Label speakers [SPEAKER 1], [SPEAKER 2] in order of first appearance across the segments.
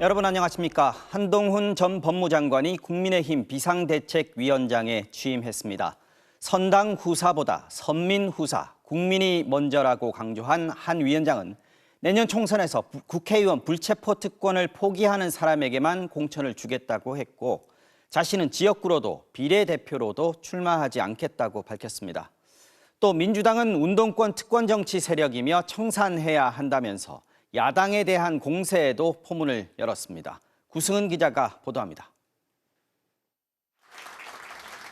[SPEAKER 1] 여러분 안녕하십니까? 한동훈 전 법무장관이 국민의힘 비상대책위원장에 취임했습니다. 선당 후사보다 선민 후사, 국민이 먼저라고 강조한 한 위원장은 내년 총선에서 국회의원 불체포 특권을 포기하는 사람에게만 공천을 주겠다고 했고 자신은 지역구로도 비례대표로도 출마하지 않겠다고 밝혔습니다. 또 민주당은 운동권 특권 정치 세력이며 청산해야 한다면서 야당에 대한 공세에도 포문을 열었습니다. 구승은 기자가 보도합니다.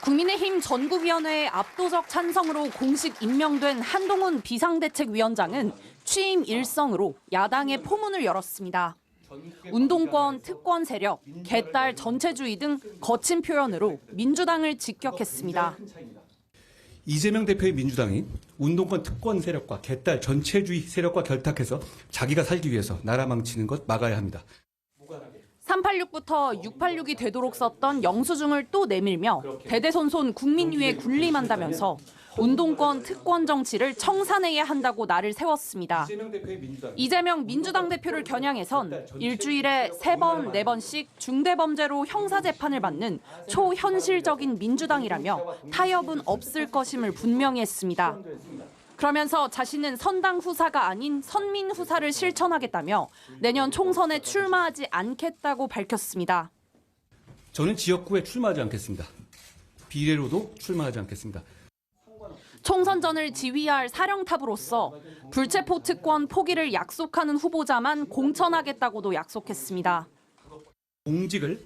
[SPEAKER 2] 국민의힘 전국위원회의 압도적 찬성으로 공식 임명된 한동훈 비상대책위원장은 취임 일성으로 야당의 포문을 열었습니다. 운동권, 특권 세력, 개딸 전체주의 등 거친 표현으로 민주당을 직격했습니다.
[SPEAKER 3] 이재명 대표의 민주당이 운동권 특권 세력과 개딸 전체주의 세력과 결탁해서 자기가 살기 위해서 나라 망치는 것 막아야 합니다.
[SPEAKER 2] 386부터 686이 되도록 썼던 영수증을 또 내밀며 대대손손 국민위에 군림한다면서 운동권 특권 정치를 청산해야 한다고 날을 세웠습니다. 이재명 민주당 대표를 겨냥해선 일주일에 3번, 4번씩 중대범죄로 형사재판을 받는 초현실적인 민주당이라며 타협은 없을 것임을 분명히 했습니다. 그러면서 자신은 선당 후사가 아닌 선민 후사를 실천하겠다며 내년 총선에 출마하지 않겠다고 밝혔습니다.
[SPEAKER 3] 저는 지역구에 출마하지 않겠습니다. 비례로도 출마하지 않겠습니다.
[SPEAKER 2] 총선 전을 지휘할 사령탑으로서 불체포 특권 포기를 약속하는 후보자만 공천하겠다고도 약속했습니다.
[SPEAKER 3] 공직을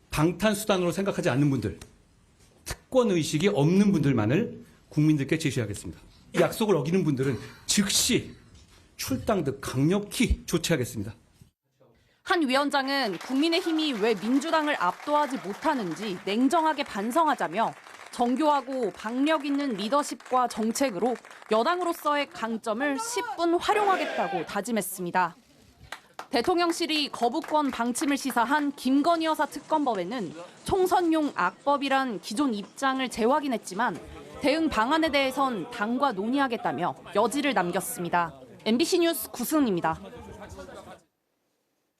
[SPEAKER 3] 방탄수단으로 생각하지 않는 분들, 특권 의식이 없는 분들만을 국민들께 제시하겠습니다. 이 약속을 어기는 분들은 즉시 출당 등 강력히 조치하겠습니다.
[SPEAKER 2] 한 위원장은 국민의힘이 왜 민주당을 압도하지 못하는지 냉정하게 반성하자며 정교하고 박력 있는 리더십과 정책으로 여당으로서의 강점을 10분 활용하겠다고 다짐했습니다. 대통령실이 거부권 방침을 시사한 김건희 여사 특검법에는 총선용 악법이란 기존 입장을 재확인했지만 대응 방안에 대해선 당과 논의하겠다며 여지를 남겼습니다. MBC 뉴스 구승은입니다.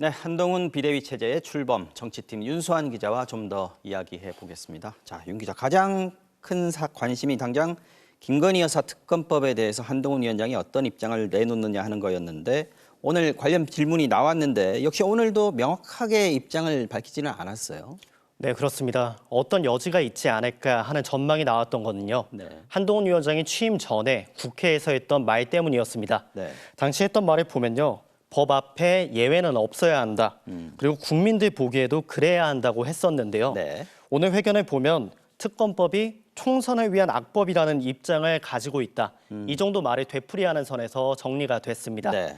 [SPEAKER 1] 네, 한동훈 비대위 체제의 출범, 정치팀 윤수환 기자와 좀 더 이야기해 보겠습니다. 자, 윤 기자, 가장 큰 관심이 당장 김건희 여사 특검법에 대해서 한동훈 위원장이 어떤 입장을 내놓느냐 하는 거였는데 오늘 관련 질문이 나왔는데 역시 오늘도 명확하게 입장을 밝히지는 않았어요.
[SPEAKER 4] 네, 그렇습니다. 어떤 여지가 있지 않을까 하는 전망이 나왔던 거는요.
[SPEAKER 1] 네.
[SPEAKER 4] 한동훈 위원장이 취임 전에 국회에서 했던 말 때문이었습니다.
[SPEAKER 1] 네.
[SPEAKER 4] 당시 했던 말을 보면요. 법 앞에 예외는 없어야 한다. 그리고 국민들 보기에도 그래야 한다고 했었는데요.
[SPEAKER 1] 네.
[SPEAKER 4] 오늘 회견을 보면 특검법이 총선을 위한 악법이라는 입장을 가지고 있다. 이 정도 말을 되풀이하는 선에서 정리가 됐습니다.
[SPEAKER 1] 네.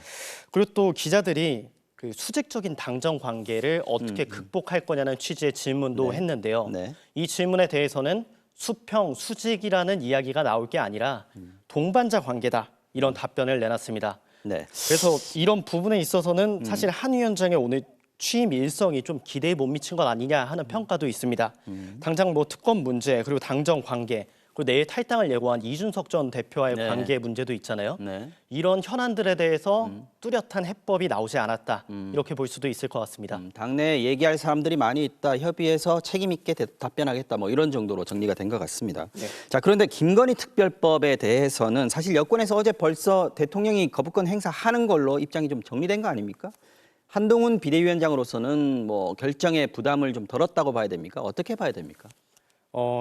[SPEAKER 4] 그리고 또 기자들이 그 수직적인 당정 관계를 어떻게 극복할 거냐는 취지의 질문도
[SPEAKER 1] 네.
[SPEAKER 4] 했는데요.
[SPEAKER 1] 네.
[SPEAKER 4] 이 질문에 대해서는 수평, 수직이라는 이야기가 나올 게 아니라 동반자 관계다. 이런 답변을 내놨습니다.
[SPEAKER 1] 네.
[SPEAKER 4] 그래서 이런 부분에 있어서는 사실 한 위원장의 오늘 취임 일성이 좀 기대에 못 미친 것 아니냐 하는 평가도 있습니다. 당장 뭐 특검 문제 그리고 당정 관계 그리고 내일 탈당을 예고한 이준석 전 대표와의
[SPEAKER 1] 네.
[SPEAKER 4] 관계 문제도 있잖아요.
[SPEAKER 1] 네.
[SPEAKER 4] 이런 현안들에 대해서 뚜렷한 해법이 나오지 않았다. 이렇게 볼 수도 있을 것 같습니다.
[SPEAKER 1] 당내에 얘기할 사람들이 많이 있다. 협의해서 책임 있게 답변하겠다. 뭐 이런 정도로 정리가 된 것 같습니다.
[SPEAKER 4] 네.
[SPEAKER 1] 자, 그런데 김건희 특별법에 대해서는 사실 여권에서 어제 벌써 대통령이 거부권 행사하는 걸로 입장이 좀 정리된 거 아닙니까? 한동훈 비대위원장으로서는 뭐 결정에 부담을 좀 덜었다고 봐야 됩니까? 어떻게 봐야 됩니까?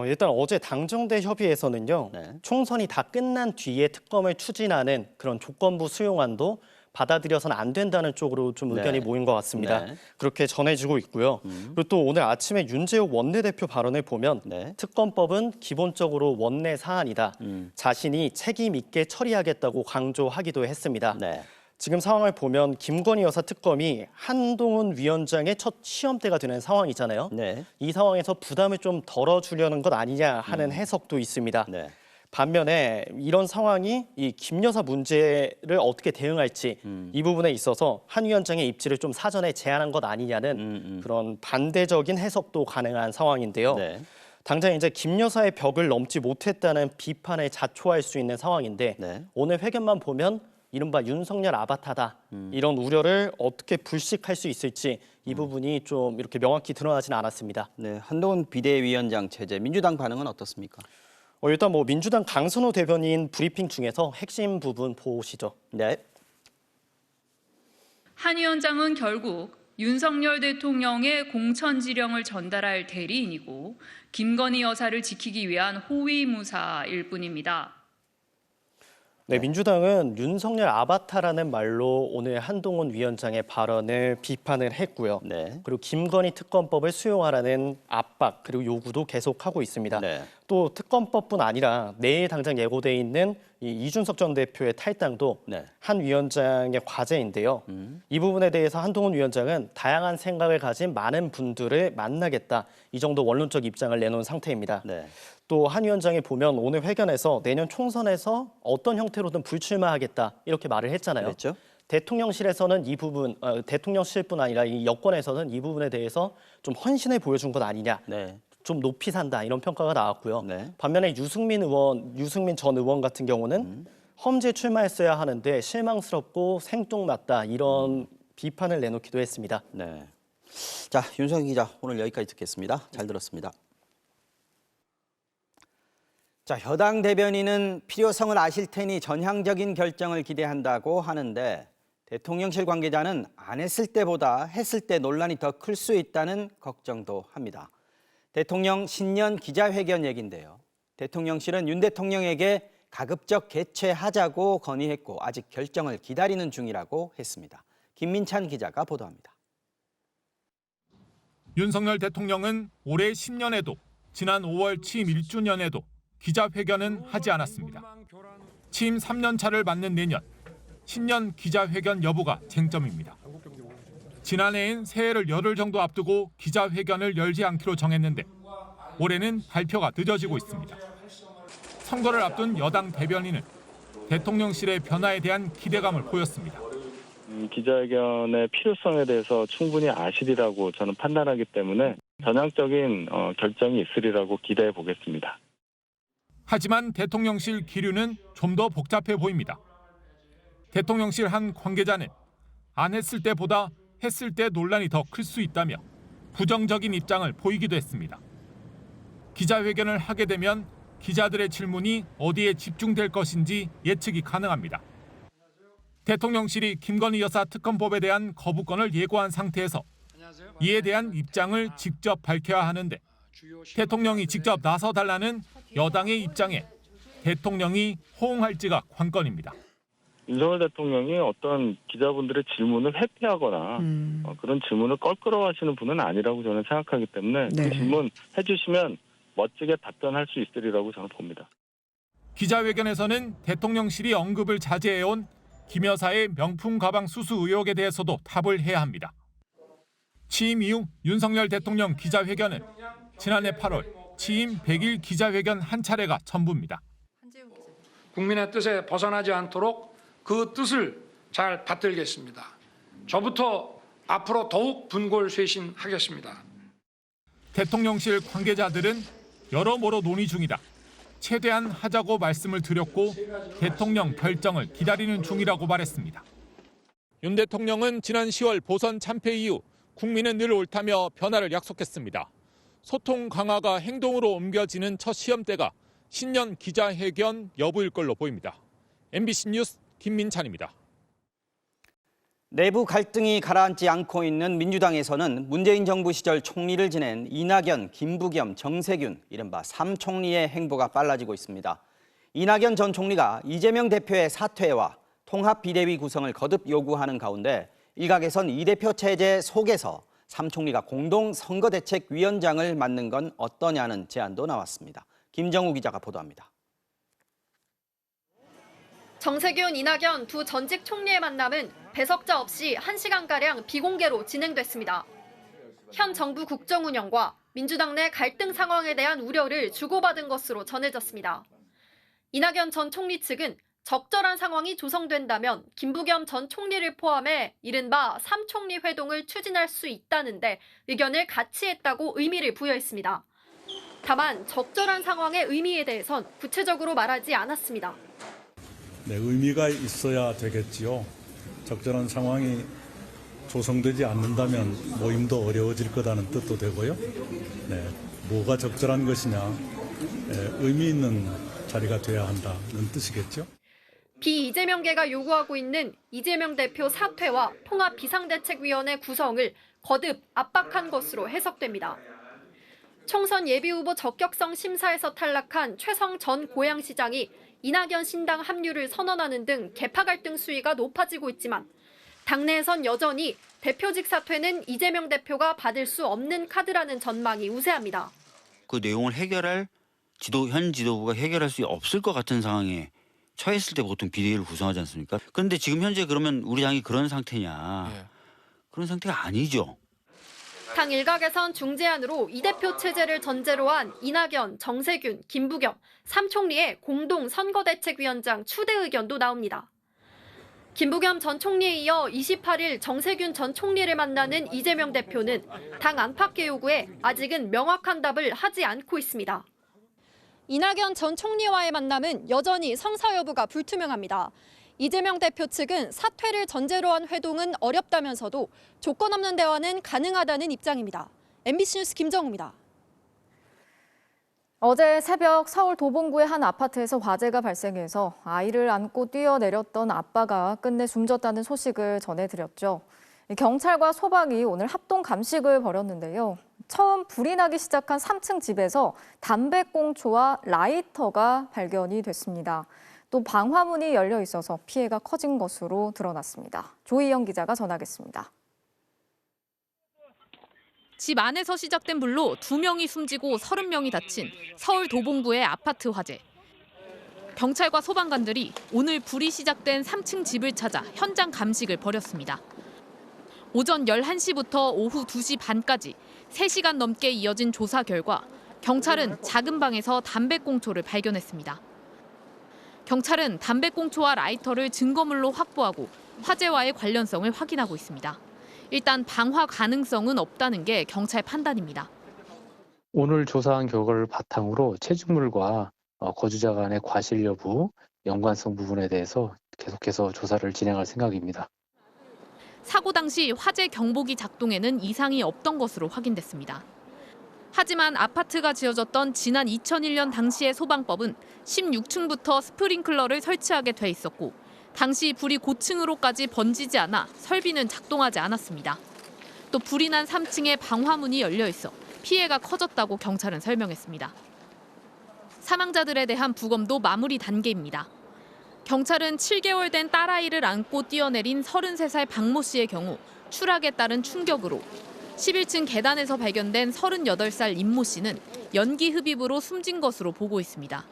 [SPEAKER 4] 일단 어제 당정대 협의에서는요.
[SPEAKER 1] 네.
[SPEAKER 4] 총선이 다 끝난 뒤에 특검을 추진하는 그런 조건부 수용안도 받아들여서는 안 된다는 쪽으로 좀 의견이
[SPEAKER 1] 네.
[SPEAKER 4] 모인 것 같습니다.
[SPEAKER 1] 네.
[SPEAKER 4] 그렇게 전해지고 있고요. 그리고 또 오늘 아침에 윤재욱 원내대표 발언을 보면
[SPEAKER 1] 네.
[SPEAKER 4] 특검법은 기본적으로 원내 사안이다. 자신이 책임 있게 처리하겠다고 강조하기도 했습니다.
[SPEAKER 1] 네.
[SPEAKER 4] 지금 상황을 보면 김건희 여사 특검이 한동훈 위원장의 첫 시험대가 되는 상황이잖아요.
[SPEAKER 1] 네.
[SPEAKER 4] 이 상황에서 부담을 좀 덜어주려는 것 아니냐 하는 해석도 있습니다.
[SPEAKER 1] 네.
[SPEAKER 4] 반면에 이런 상황이 이 김 여사 문제를 어떻게 대응할지 이 부분에 있어서 한 위원장의 입지를 좀 사전에 제한한 것 아니냐는 그런 반대적인 해석도 가능한 상황인데요.
[SPEAKER 1] 네.
[SPEAKER 4] 당장 이제 김 여사의 벽을 넘지 못했다는 비판을 자초할 수 있는 상황인데
[SPEAKER 1] 네.
[SPEAKER 4] 오늘 회견만 보면 이른바 윤석열 아바타다 이런 우려를 어떻게 불식할 수 있을지 이 부분이 좀 이렇게 명확히 드러나지는 않았습니다.
[SPEAKER 1] 네, 한동훈 비대위원장 체제, 민주당 반응은 어떻습니까?
[SPEAKER 4] 일단 민주당 강선호 대변인 브리핑 중에서 핵심 부분 보시죠.
[SPEAKER 1] 네.
[SPEAKER 5] 한 위원장은 결국 윤석열 대통령의 공천지령을 전달할 대리인이고 김건희 여사를 지키기 위한 호위무사일 뿐입니다.
[SPEAKER 4] 네, 민주당은 윤석열 아바타라는 말로 오늘 한동훈 위원장의 발언을 비판을 했고요.
[SPEAKER 1] 네.
[SPEAKER 4] 그리고 김건희 특검법을 수용하라는 압박 그리고 요구도 계속하고 있습니다.
[SPEAKER 1] 네.
[SPEAKER 4] 또 특검법뿐 아니라 내일 당장 예고돼 있는 이준석 전 대표의 탈당도
[SPEAKER 1] 네.
[SPEAKER 4] 한 위원장의 과제인데요. 이 부분에 대해서 한동훈 위원장은 다양한 생각을 가진 많은 분들을 만나겠다. 이 정도 원론적 입장을 내놓은 상태입니다.
[SPEAKER 1] 네.
[SPEAKER 4] 또 한 위원장이 보면 오늘 회견에서 내년 총선에서 어떤 형태로든 불출마하겠다 이렇게 말을 했잖아요.
[SPEAKER 1] 그랬죠?
[SPEAKER 4] 대통령실에서는 이 부분, 대통령실뿐 아니라 이 여권에서는 이 부분에 대해서 좀 헌신을 보여준 것 아니냐.
[SPEAKER 1] 네.
[SPEAKER 4] 좀 높이 산다 이런 평가가 나왔고요.
[SPEAKER 1] 네.
[SPEAKER 4] 반면에 유승민 전 의원 같은 경우는 험지에 출마했어야 하는데 실망스럽고 생뚱맞다 이런 비판을 내놓기도 했습니다.
[SPEAKER 1] 네. 자, 윤석열 기자 오늘 여기까지 듣겠습니다. 잘 들었습니다. 자, 여당 대변인은 필요성을 아실 테니 전향적인 결정을 기대한다고 하는데 대통령실 관계자는 안 했을 때보다 했을 때 논란이 더 클 수 있다는 걱정도 합니다. 대통령 신년 기자회견 얘긴데요. 대통령실은 윤 대통령에게 가급적 개최하자고 건의했고 아직 결정을 기다리는 중이라고 했습니다. 김민찬 기자가 보도합니다.
[SPEAKER 6] 윤석열 대통령은 올해 신년에도 지난 5월 취임 1주년에도 기자회견은 하지 않았습니다. 취임 3년 차를 맞는 내년 신년 기자회견 여부가 쟁점입니다. 지난해엔 새해를 열흘 정도 앞두고 기자회견을 열지 않기로 정했는데 올해는 발표가 늦어지고 있습니다. 선거를 앞둔 여당 대변인은 대통령실의 변화에 대한 기대감을 보였습니다.
[SPEAKER 7] 기자회견의 필요성에 대해서 충분히 아시리라고 저는 판단하기 때문에 전향적인 결정이 있으리라고 기대해 보겠습니다.
[SPEAKER 6] 하지만 대통령실 기류는 좀 더 복잡해 보입니다. 대통령실 한 관계자는 안 했을 때보다 했을 때 논란이 더 클 수 있다며 부정적인 입장을 보이기도 했습니다. 기자회견을 하게 되면 기자들의 질문이 어디에 집중될 것인지 예측이 가능합니다. 대통령실이 김건희 여사 특검법에 대한 거부권을 예고한 상태에서 이에 대한 입장을 직접 밝혀야 하는데 대통령이 직접 나서달라는 여당의 입장에 대통령이 호응할지가 관건입니다.
[SPEAKER 7] 윤석열 대통령이 어떤 기자분들의 질문을 회피하거나 그런 질문을 껄끄러워하시는 분은 아니라고 저는 생각하기 때문에 그 질문 해주시면 멋지게 답변할 수 있으리라고 저는 봅니다.
[SPEAKER 6] 기자회견에서는 대통령실이 언급을 자제해온 김 여사의 명품 가방 수수 의혹에 대해서도 답을 해야 합니다. 취임 이후 윤석열 대통령 기자회견은 지난해 8월 취임 100일 기자회견 한 차례가 전부입니다.
[SPEAKER 8] 국민의 뜻에 벗어나지 않도록 그 뜻을 잘 받들겠습니다. 저부터 앞으로 더욱 분골쇄신하겠습니다.
[SPEAKER 6] 대통령실 관계자들은 여러모로 논의 중이다. 최대한 하자고 말씀을 드렸고 대통령 결정을 기다리는 중이라고 말했습니다. 윤 대통령은 지난 10월 보선 참패 이후 국민은 늘 옳다며 변화를 약속했습니다. 소통 강화가 행동으로 옮겨지는 첫 시험대가 신년 기자회견 여부일 걸로 보입니다. MBC 뉴스 김민찬입니다.
[SPEAKER 1] 내부 갈등이 가라앉지 않고 있는 민주당에서는 문재인 정부 시절 총리를 지낸 이낙연, 김부겸, 정세균, 이른바 3총리의 행보가 빨라지고 있습니다. 이낙연 전 총리가 이재명 대표의 사퇴와 통합비대위 구성을 거듭 요구하는 가운데 일각에선 이 대표 체제 속에서 3총리가 공동 선거대책위원장을 맡는 건 어떠냐는 제안도 나왔습니다. 김정우 기자가 보도합니다.
[SPEAKER 9] 정세균, 이낙연 두 전직 총리의 만남은 배석자 없이 1시간가량 비공개로 진행됐습니다. 현 정부 국정운영과 민주당 내 갈등 상황에 대한 우려를 주고받은 것으로 전해졌습니다. 이낙연 전 총리 측은 적절한 상황이 조성된다면 김부겸 전 총리를 포함해 이른바 3총리 회동을 추진할 수 있다는데 의견을 같이 했다고 의미를 부여했습니다. 다만 적절한 상황의 의미에 대해선 구체적으로 말하지 않았습니다.
[SPEAKER 10] 네, 의미가 있어야 되겠지요. 적절한 상황이 조성되지 않는다면 모임도 어려워질 거라는 뜻도 되고요. 네, 뭐가 적절한 것이냐, 의미 있는 자리가 돼야 한다는 뜻이겠죠.
[SPEAKER 9] 비이재명계가 요구하고 있는 이재명 대표 사퇴와 통합 비상대책위원회 구성을 거듭 압박한 것으로 해석됩니다. 총선 예비후보 적격성 심사에서 탈락한 최성 전 고양시장이 이낙연 신당 합류를 선언하는 등 계파 갈등 수위가 높아지고 있지만 당내에선 여전히 대표직 사퇴는 이재명 대표가 받을 수 없는 카드라는 전망이 우세합니다.
[SPEAKER 11] 그 내용을 해결할 현 지도부가 해결할 수 없을 것 같은 상황에 처했을 때 보통 비대위를 구성하지 않습니까? 그런데 지금 현재 그러면 우리 당이 그런 상태냐? 그런 상태가 아니죠.
[SPEAKER 9] 당 일각에선 중재안으로 이 대표 체제를 전제로 한 이낙연, 정세균, 김부겸, 3총리의 공동 선거대책위원장 추대 의견도 나옵니다. 김부겸 전 총리에 이어 28일 정세균 전 총리를 만나는 이재명 대표는 당 안팎의 요구에 아직은 명확한 답을 하지 않고 있습니다. 이낙연 전 총리와의 만남은 여전히 성사 여부가 불투명합니다. 이재명 대표 측은 사퇴를 전제로 한 회동은 어렵다면서도 조건 없는 대화는 가능하다는 입장입니다. MBC 뉴스 김정우입니다.
[SPEAKER 12] 어제 새벽 서울 도봉구의 한 아파트에서 화재가 발생해서 아이를 안고 뛰어내렸던 아빠가 끝내 숨졌다는 소식을 전해드렸죠. 경찰과 소방이 오늘 합동 감식을 벌였는데요. 처음 불이 나기 시작한 3층 집에서 담배꽁초와 라이터가 발견이 됐습니다. 또 방화문이 열려 있어서 피해가 커진 것으로 드러났습니다. 조희영 기자가 전하겠습니다.
[SPEAKER 2] 집 안에서 시작된 불로 2명이 숨지고 30명이 다친 서울 도봉구의 아파트 화재. 경찰과 소방관들이 오늘 불이 시작된 3층 집을 찾아 현장 감식을 벌였습니다. 오전 11시부터 오후 2시 반까지 3시간 넘게 이어진 조사 결과 경찰은 작은 방에서 담배꽁초를 발견했습니다. 경찰은 담배꽁초와 라이터를 증거물로 확보하고 화재와의 관련성을 확인하고 있습니다. 일단 방화 가능성은 없다는 게 경찰 판단입니다.
[SPEAKER 13] 오늘 조사한 결과를 바탕으로 체증물과 거주자 간의 과실 여부, 연관성 부분에 대해서 계속해서 조사를 진행할 생각입니다.
[SPEAKER 2] 사고 당시 화재 경보기 작동에는 이상이 없던 것으로 확인됐습니다. 하지만 아파트가 지어졌던 지난 2001년 당시의 소방법은 16층부터 스프링클러를 설치하게 돼 있었고 당시 불이 고층으로까지 번지지 않아 설비는 작동하지 않았습니다. 또 불이 난 3층에 방화문이 열려 있어 피해가 커졌다고 경찰은 설명했습니다. 사망자들에 대한 부검도 마무리 단계입니다. 경찰은 7개월 된 딸아이를 안고 뛰어내린 33살 박모 씨의 경우 추락에 따른 충격으로 11층 계단에서 발견된 38살 임모 씨는 연기 흡입으로 숨진 것으로 보고 있습니다.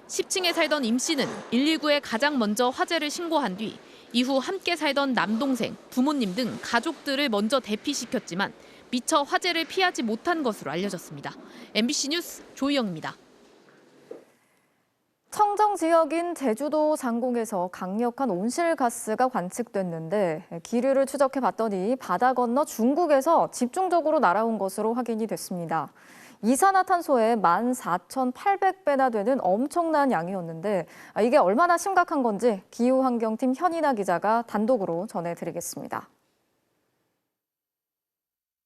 [SPEAKER 2] 10층에 살던 임 씨는 119에 가장 먼저 화재를 신고한 뒤 이후 함께 살던 남동생, 부모님 등 가족들을 먼저 대피시켰지만 미처 화재를 피하지 못한 것으로 알려졌습니다. MBC 뉴스 조희영입니다.
[SPEAKER 12] 청정 지역인 제주도 상공에서 강력한 온실가스가 관측됐는데 기류를 추적해봤더니 바다 건너 중국에서 집중적으로 날아온 것으로 확인이 됐습니다. 이산화탄소의 14,800배나 되는 엄청난 양이었는데 이게 얼마나 심각한 건지 기후환경팀 현인아 기자가 단독으로 전해드리겠습니다.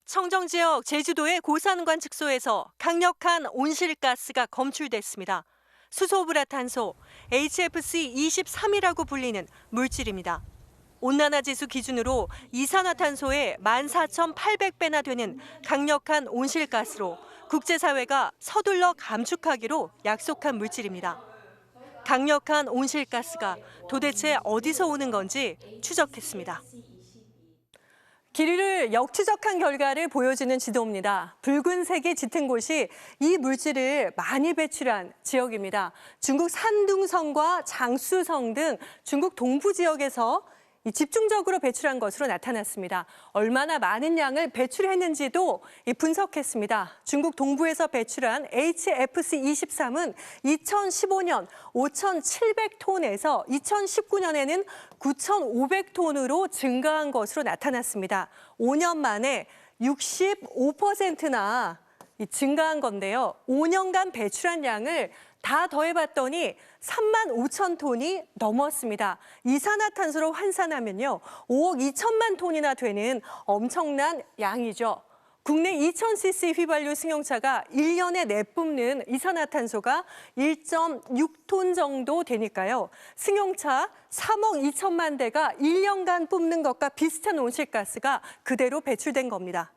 [SPEAKER 14] 청정지역 제주도의 고산관측소에서 강력한 온실가스가 검출됐습니다. 수소불화탄소, HFC 23이라고 불리는 물질입니다. 온난화지수 기준으로 이산화탄소의 14,800배나 되는 강력한 온실가스로 국제사회가 서둘러 감축하기로 약속한 물질입니다. 강력한 온실가스가 도대체 어디서 오는 건지 추적했습니다. 기류를 역추적한 결과를 보여주는 지도입니다. 붉은색이 짙은 곳이 이 물질을 많이 배출한 지역입니다. 중국 산둥성과 장쑤성 등 중국 동부 지역에서 집중적으로 배출한 것으로 나타났습니다. 얼마나 많은 양을 배출했는지도 분석했습니다. 중국 동부에서 배출한 HFC 23은 2015년 5,700톤에서 2019년에는 9,500톤으로 증가한 것으로 나타났습니다. 5년 만에 65%나 증가한 건데요. 5년간 배출한 양을 다 더해봤더니 3만 5천 톤이 넘었습니다. 이산화탄소로 환산하면요, 5억 2천만 톤이나 되는 엄청난 양이죠. 국내 2,000cc 휘발유 승용차가 1년에 내뿜는 이산화탄소가 1.6톤 정도 되니까요. 승용차 3억 2천만 대가 1년간 뿜는 것과 비슷한 온실가스가 그대로 배출된 겁니다.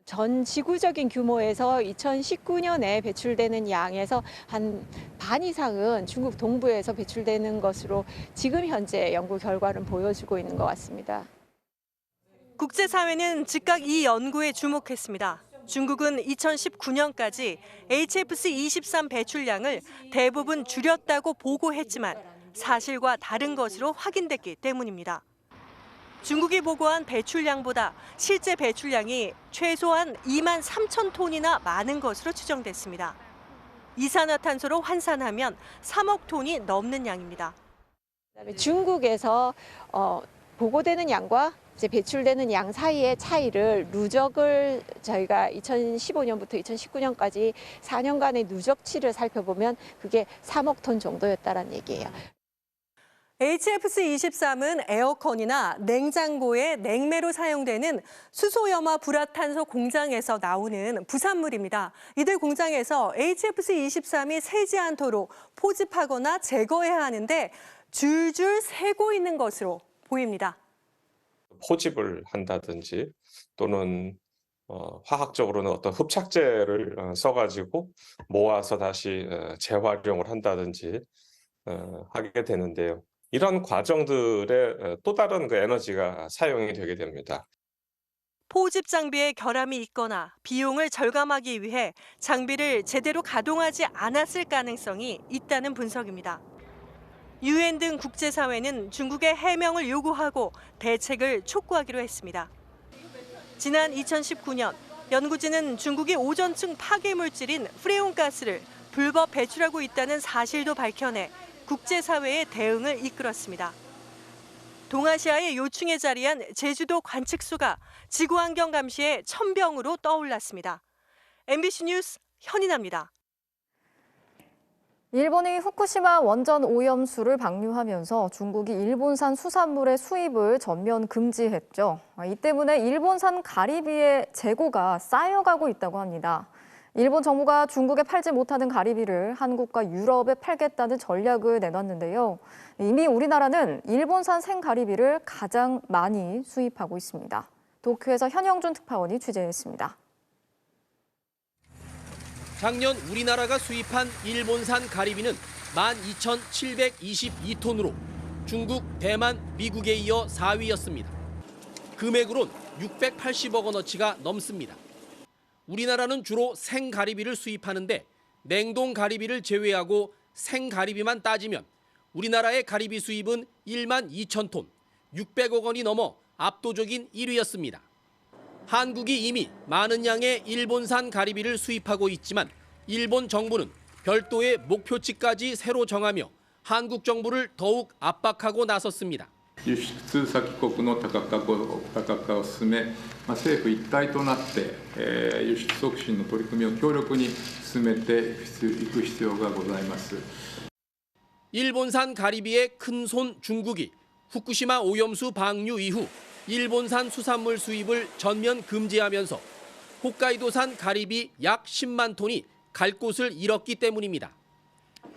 [SPEAKER 15] 전 지구적인 규모에서 2019년에 배출되는 양에서 한 반 이상은 중국 동부에서 배출되는 것으로 지금 현재 연구 결과는 보여주고 있는 것 같습니다.
[SPEAKER 14] 국제사회는 즉각 이 연구에 주목했습니다. 중국은 2019년까지 HFC-23 배출량을 대부분 줄였다고 보고했지만 사실과 다른 것으로 확인됐기 때문입니다. 중국이 보고한 배출량보다 실제 배출량이 최소한 2만 3천 톤이나 많은 것으로 추정됐습니다. 이산화탄소로 환산하면 3억 톤이 넘는 양입니다.
[SPEAKER 15] 중국에서 보고되는 양과 이제 배출되는 양 사이의 차이를 누적을 저희가 2015년부터 2019년까지 4년간의 누적치를 살펴보면 그게 3억 톤 정도였다는 얘기예요.
[SPEAKER 14] HFC-23은 에어컨이나 냉장고에 냉매로 사용되는 수소염화 불화탄소 공장에서 나오는 부산물입니다. 이들 공장에서 HFC-23이 새지 않도록 포집하거나 제거해야 하는데 줄줄 새고 있는 것으로 보입니다.
[SPEAKER 16] 포집을 한다든지 또는 화학적으로는 어떤 흡착제를 써가지고 모아서 다시 재활용을 한다든지 하게 되는데요. 이런 과정들에 또 다른 에너지가 사용이 되게 됩니다.
[SPEAKER 14] 포집 장비에 결함이 있거나 비용을 절감하기 위해 장비를 제대로 가동하지 않았을 가능성이 있다는 분석입니다. 유엔 등 국제사회는 중국의 해명을 요구하고 대책을 촉구하기로 했습니다. 지난 2019년 연구진은 중국이 오존층 파괴 물질인 프레온가스를 불법 배출하고 있다는 사실도 밝혀내 국제사회의 대응을 이끌었습니다. 동아시아의 요충에 자리한 제주도 관측소가 지구환경 감시의 천병으로 떠올랐습니다. MBC 뉴스 현인아입니다.
[SPEAKER 12] 일본이 후쿠시마 원전 오염수를 방류하면서 중국이 일본산 수산물의 수입을 전면 금지했죠. 이 때문에 일본산 가리비의 재고가 쌓여가고 있다고 합니다. 일본 정부가 중국에 팔지 못하는 가리비를 한국과 유럽에 팔겠다는 전략을 내놨는데요. 이미 우리나라는 일본산 생가리비를 가장 많이 수입하고 있습니다. 도쿄에서 현영준 특파원이 취재했습니다.
[SPEAKER 17] 작년 우리나라가 수입한 일본산 가리비는 12,722톤으로 중국, 대만, 미국에 이어 4위였습니다. 금액으론 680억 원어치가 넘습니다. 우리나라는 주로 생가리비를 수입하는데 냉동 가리비를 제외하고 생가리비만 따지면 우리나라의 가리비 수입은 1만 2천 톤, 600억 원이 넘어 압도적인 1위였습니다. 한국이 이미 많은 양의 일본산 가리비를 수입하고 있지만 일본 정부는 별도의 목표치까지 새로 정하며 한국 정부를 더욱 압박하고 나섰습니다.
[SPEAKER 18] 輸出先国の多角化を進め、政府一体となって輸出促進の取り組みを強力に進めていく必要がございます。
[SPEAKER 17] 일본산 가리비의 큰손 중국이 후쿠시마 오염수 방류 이후 일본산 수산물 수입을 전면 금지하면서 홋카이도산 가리비 약 10만 톤이 갈 곳을 잃었기 때문입니다.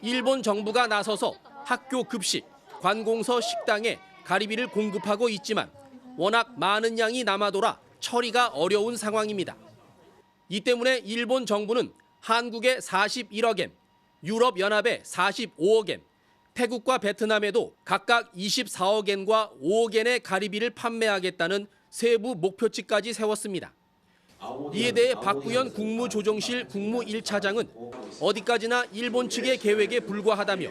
[SPEAKER 17] 일본 정부가 나서서 학교 급식, 관공서 식당에 가리비를 공급하고 있지만 워낙 많은 양이 남아돌아 처리가 어려운 상황입니다. 이 때문에 일본 정부는 한국에 41억엔, 유럽연합에 45억엔, 태국과 베트남에도 각각 24억엔과 5억엔의 가리비를 판매하겠다는 세부 목표치까지 세웠습니다. 이에 대해 박구현 국무조정실 국무 1차장은 어디까지나 일본 측의 계획에 불과하다며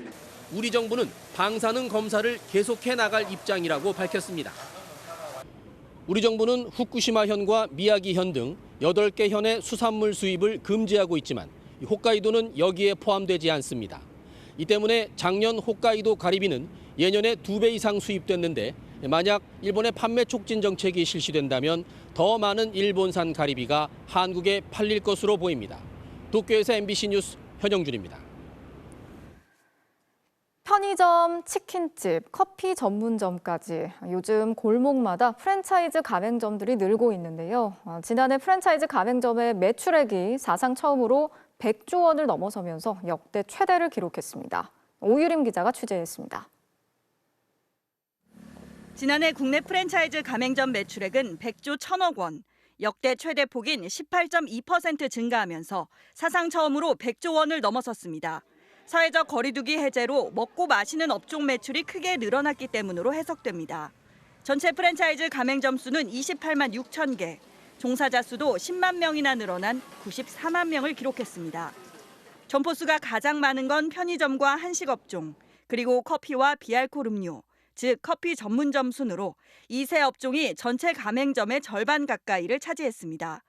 [SPEAKER 17] 우리 정부는 방사능 검사를 계속해 나갈 입장이라고 밝혔습니다. 우리 정부는 후쿠시마현과 미야기현 등 8개 현의 수산물 수입을 금지하고 있지만 홋카이도는 여기에 포함되지 않습니다. 이 때문에 작년 홋카이도 가리비는 예년에 2배 이상 수입됐는데 만약 일본의 판매 촉진 정책이 실시된다면 더 많은 일본산 가리비가 한국에 팔릴 것으로 보입니다. 도쿄에서 MBC 뉴스 현영준입니다.
[SPEAKER 12] 편의점, 치킨집, 커피 전문점까지 요즘 골목마다 프랜차이즈 가맹점들이 늘고 있는데요. 지난해 프랜차이즈 가맹점의 매출액이 사상 처음으로 100조 원을 넘어서면서 역대 최대를 기록했습니다. 오유림 기자가 취재했습니다.
[SPEAKER 19] 지난해 국내 프랜차이즈 가맹점 매출액은 100조 1,000억 원, 역대 최대 폭인 18.2% 증가하면서 사상 처음으로 100조 원을 넘어섰습니다. 사회적 거리두기 해제로 먹고 마시는 업종 매출이 크게 늘어났기 때문으로 해석됩니다. 전체 프랜차이즈 가맹점 수는 28만 6천 개, 종사자 수도 10만 명이나 늘어난 94만 명을 기록했습니다. 점포 수가 가장 많은 건 편의점과 한식업종, 그리고 커피와 비알코올 음료, 즉 커피 전문점 순으로 이 세 업종이 전체 가맹점의 절반 가까이를 차지했습니다.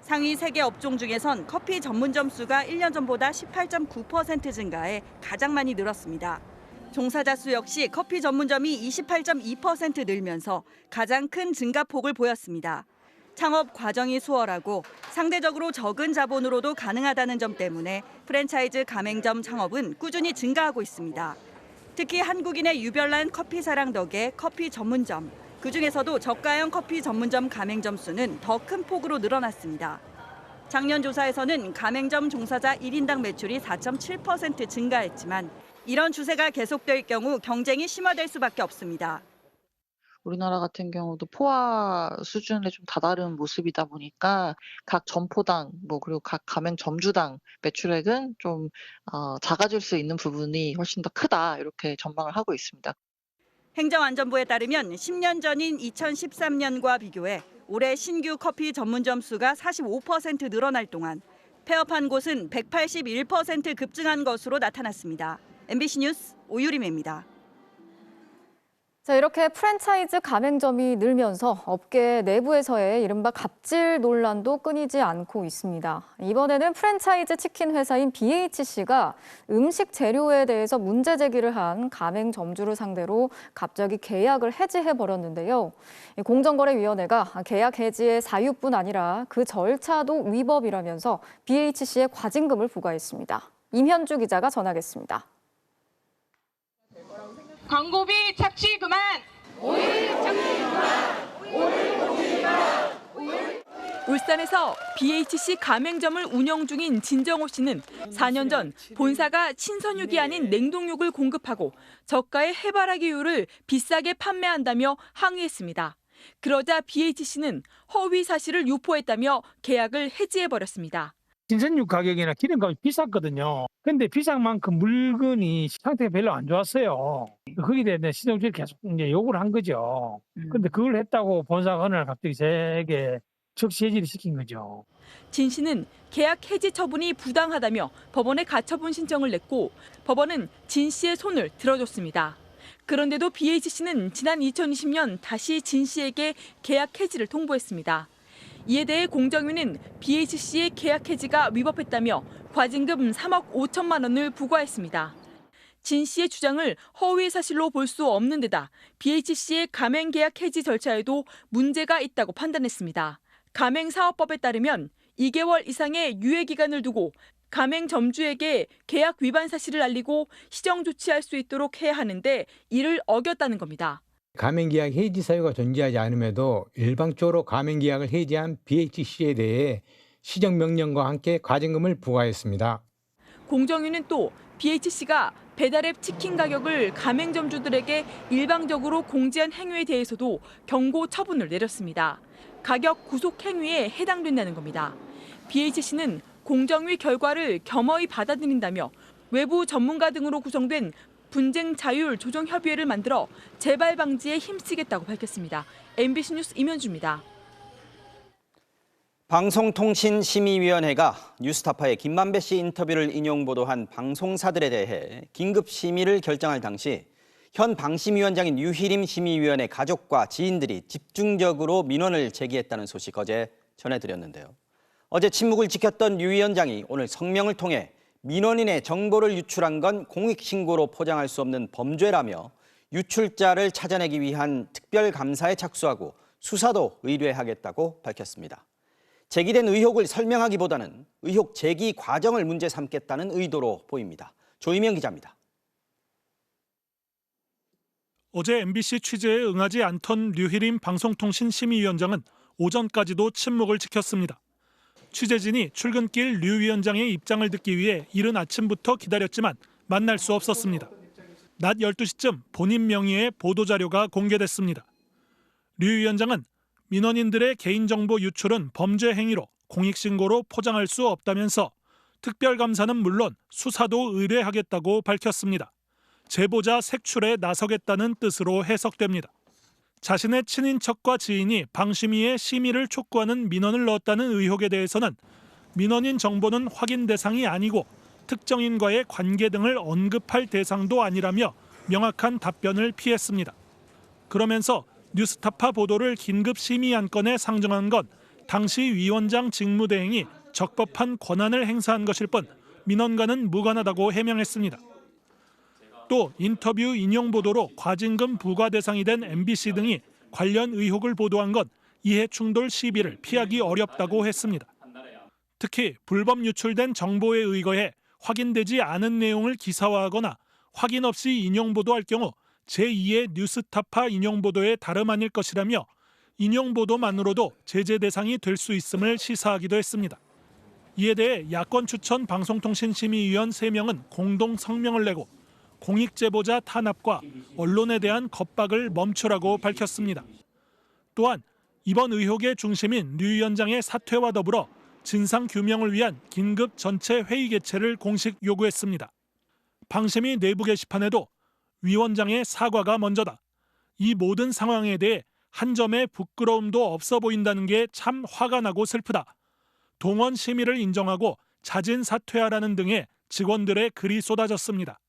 [SPEAKER 19] 상위 3개 업종 중에선 커피 전문점 수가 1년 전보다 18.9% 증가해 가장 많이 늘었습니다. 종사자 수 역시 커피 전문점이 28.2% 늘면서 가장 큰 증가폭을 보였습니다. 창업 과정이 수월하고 상대적으로 적은 자본으로도 가능하다는 점 때문에 프랜차이즈 가맹점 창업은 꾸준히 증가하고 있습니다. 특히 한국인의 유별난 커피 사랑 덕에 커피 전문점, 그중에서도 저가형 커피 전문점 가맹점 수는 더 큰 폭으로 늘어났습니다. 작년 조사에서는 가맹점 종사자 1인당 매출이 4.7% 증가했지만 이런 추세가 계속될 경우 경쟁이 심화될 수밖에 없습니다.
[SPEAKER 20] 우리나라 같은 경우도 포화 수준에 좀 다다른 모습이다 보니까 각 점포당 그리고 각 가맹점주당 매출액은 좀 작아질 수 있는 부분이 훨씬 더 크다 이렇게 전망을 하고 있습니다.
[SPEAKER 19] 행정안전부에 따르면 10년 전인 2013년과 비교해 올해 신규 커피 전문점 수가 45% 늘어날 동안 폐업한 곳은 181% 급증한 것으로 나타났습니다. MBC 뉴스 오유림입니다.
[SPEAKER 12] 자, 이렇게 프랜차이즈 가맹점이 늘면서 업계 내부에서의 이른바 갑질 논란도 끊이지 않고 있습니다. 이번에는 프랜차이즈 치킨 회사인 BHC가 음식 재료에 대해서 문제 제기를 한 가맹점주를 상대로 갑자기 계약을 해지해버렸는데요. 공정거래위원회가 계약 해지의 사유뿐 아니라 그 절차도 위법이라면서 BHC에 과징금을 부과했습니다. 임현주 기자가 전하겠습니다.
[SPEAKER 21] 광고비 착취 그만!
[SPEAKER 2] 울산에서 BHC 가맹점을 운영 중인 진정호 씨는 4년 전 본사가 신선육이 아닌 냉동육을 공급하고 저가의 해바라기유를 비싸게 판매한다며 항의했습니다. 그러자 BHC는 허위 사실을 유포했다며 계약을 해지해버렸습니다.
[SPEAKER 22] 신선육 가격이나 기름값이 비쌌거든요. 근데 비싼 만큼 물건이 상태가 별로 안 좋았어요. 거기에 대해 시정주를 계속 이제 요구를 한 거죠. 근데 그걸 했다고 본사가 어느 날 갑자기 제게 즉시 해지를 시킨 거죠.
[SPEAKER 2] 진 씨는 계약 해지 처분이 부당하다며 법원에 가처분 신청을 냈고 법원은 진 씨의 손을 들어줬습니다. 그런데도 BHC는 지난 2020년 다시 진 씨에게 계약 해지를 통보했습니다. 이에 대해 공정위는 BHC의 계약 해지가 위법했다며 과징금 3억 5천만 원을 부과했습니다. 진 씨의 주장을 허위 사실로 볼 수 없는 데다 BHC의 가맹 계약 해지 절차에도 문제가 있다고 판단했습니다. 가맹사업법에 따르면 2개월 이상의 유예 기간을 두고 가맹점주에게 계약 위반 사실을 알리고 시정 조치할 수 있도록 해야 하는데 이를 어겼다는 겁니다.
[SPEAKER 23] 가맹계약 해지 사유가 존재하지 않음에도 일방적으로 가맹계약을 해지한 BHC에 대해 시정명령과 함께 과징금을 부과했습니다.
[SPEAKER 2] 공정위는 또 BHC가 배달앱 치킨 가격을 가맹점주들에게 일방적으로 공지한 행위에 대해서도 경고 처분을 내렸습니다. 가격 구속 행위에 해당된다는 겁니다. BHC는 공정위 결과를 겸허히 받아들인다며 외부 전문가 등으로 구성된 분쟁 자율 조정 협의회를 만들어 재발 방지에 힘쓰겠다고 밝혔습니다. MBC 뉴스 임현주입니다.
[SPEAKER 1] 방송통신심의위원회가 뉴스타파의 김만배 씨 인터뷰를 인용 보도한 방송사들에 대해 긴급 심의를 결정할 당시 현 방심위원장인 유희림 심의위원의 가족과 지인들이 집중적으로 민원을 제기했다는 소식 어제 전해드렸는데요. 어제 침묵을 지켰던 유 위원장이 오늘 성명을 통해 민원인의 정보를 유출한 건 공익신고로 포장할 수 없는 범죄라며 유출자를 찾아내기 위한 특별감사에 착수하고 수사도 의뢰하겠다고 밝혔습니다. 제기된 의혹을 설명하기보다는 의혹 제기 과정을 문제 삼겠다는 의도로 보입니다. 조이명 기자입니다.
[SPEAKER 3] 어제 MBC 취재에 응하지 않던 류희림 방송통신심의위원장은 오전까지도 침묵을 지켰습니다. 취재진이 출근길 류 위원장의 입장을 듣기 위해 이른 아침부터 기다렸지만 만날 수 없었습니다. 낮 12시쯤 본인 명의의 보도자료가 공개됐습니다. 류 위원장은 민원인들의 개인정보 유출은 범죄 행위로 공익신고로 포장할 수 없다면서 특별감사는 물론 수사도 의뢰하겠다고 밝혔습니다. 제보자 색출에 나서겠다는 뜻으로 해석됩니다. 자신의 친인척과 지인이 방심위에 심의를 촉구하는 민원을 넣었다는 의혹에 대해서는 민원인 정보는 확인 대상이 아니고 특정인과의 관계 등을 언급할 대상도 아니라며 명확한 답변을 피했습니다. 그러면서 뉴스타파 보도를 긴급 심의 안건에 상정한 건 당시 위원장 직무대행이 적법한 권한을 행사한 것일 뿐 민원과는 무관하다고 해명했습니다. 또 인터뷰 인용 보도로 과징금 부과 대상이 된 MBC 등이 관련 의혹을 보도한 건 이해충돌 시비를 피하기 어렵다고 했습니다. 특히 불법 유출된 정보에 의거해 확인되지 않은 내용을 기사화하거나 확인 없이 인용 보도할 경우 제2의 뉴스타파 인용 보도에 다름 아닐 것이라며 인용 보도만으로도 제재 대상이 될 수 있음을 시사하기도 했습니다. 이에 대해 야권 추천 방송통신심의위원 3명은 공동 성명을 내고 공익제보자 탄압과 언론에 대한 겁박을 멈추라고 밝혔습니다. 또한 이번 의혹의 중심인 류 위원장의 사퇴와 더불어 진상규명을 위한 긴급 전체 회의 개최를 공식 요구했습니다. 방심위 내부 게시판에도 위원장의 사과가 먼저다. 이 모든 상황에 대해 한 점의 부끄러움도 없어 보인다는 게 참 화가 나고 슬프다. 동원 심의를 인정하고 자진 사퇴하라는 등의 직원들의 글이 쏟아졌습니다.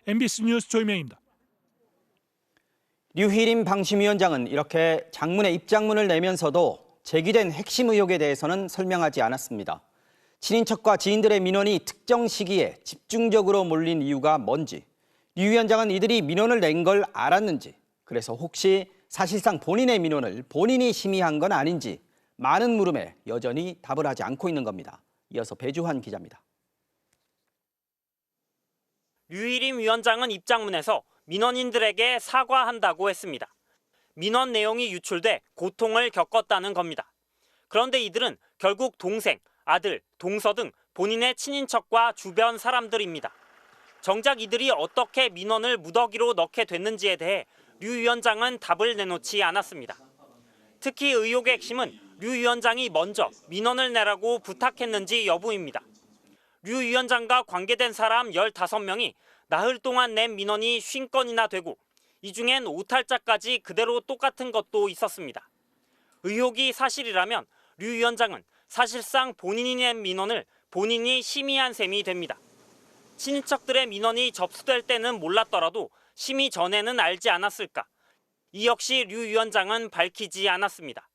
[SPEAKER 3] MBC 뉴스 조이명입니다.
[SPEAKER 1] 류희림 방심위원장은 이렇게 장문의 입장문을 내면서도 제기된 핵심 의혹에 대해서는 설명하지 않았습니다. 친인척과 지인들의 민원이 특정 시기에 집중적으로 몰린 이유가 뭔지, 류 위원장은 이들이 민원을 낸 걸 알았는지, 그래서 혹시 사실상 본인의 민원을 본인이 심의한 건 아닌지 많은 물음에 여전히 답을 하지 않고 있는 겁니다. 이어서 배주환 기자입니다.
[SPEAKER 4] 류희림 위원장은 입장문에서 민원인들에게 사과한다고 했습니다. 민원 내용이 유출돼 고통을 겪었다는 겁니다. 그런데 이들은 결국 동생, 아들, 동서 등 본인의 친인척과 주변 사람들입니다. 정작 이들이 어떻게 민원을 무더기로 넣게 됐는지에 대해 류 위원장은 답을 내놓지 않았습니다. 특히 의혹의 핵심은 류 위원장이 먼저 민원을 내라고 부탁했는지 여부입니다. 류 위원장과 관계된 사람 15명이 나흘 동안 낸 민원이 50건이나 되고 이 중엔 오탈자까지 그대로 똑같은 것도 있었습니다. 의혹이 사실이라면 류 위원장은 사실상 본인이 낸 민원을 본인이 심의한 셈이 됩니다. 친인척들의 민원이 접수될 때는 몰랐더라도 심의 전에는 알지 않았을까? 이 역시 류 위원장은 밝히지 않았습니다.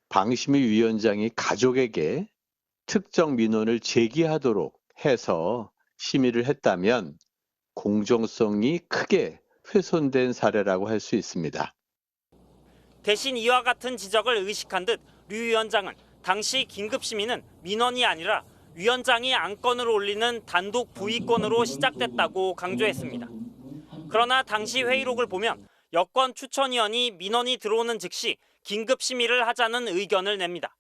[SPEAKER 5] 방심위 위원장이 가족에게 특정 민원을 제기하도록 해서 심의를 했다면 공정성이 크게 훼손된 사례라고 할 수 있습니다.
[SPEAKER 4] 대신 이와 같은 지적을 의식한 듯 류 위원장은 당시 긴급심의는 민원이 아니라 위원장이 안건을 올리는 단독 부의권으로 시작됐다고 강조했습니다. 그러나 당시 회의록을 보면 여권 추천위원이 민원이 들어오는 즉시 긴급심의를 하자는 의견을 냅니다.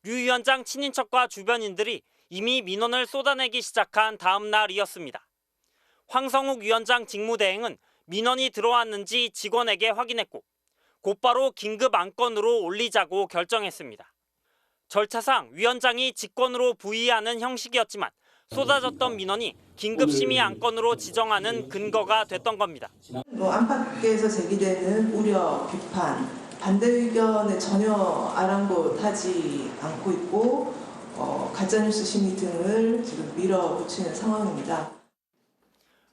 [SPEAKER 4] 류 위원장 친인척과 주변인들이 이미 민원을 쏟아내기 시작한 다음 날이었습니다. 황성욱 위원장 직무대행은 민원이 들어왔는지 직원에게 확인했고 곧바로 긴급 안건으로 올리자고 결정했습니다. 절차상 위원장이 직권으로 부의하는 형식이었지만 쏟아졌던 민원이 긴급심의 안건으로 지정하는 근거가 됐던 겁니다.
[SPEAKER 24] 안팎에서 제기되는 우려, 비판, 반대 의견에 전혀 아랑곳하지 않고 있고 가짜뉴스 심의 등을 지금 밀어붙이는 상황입니다.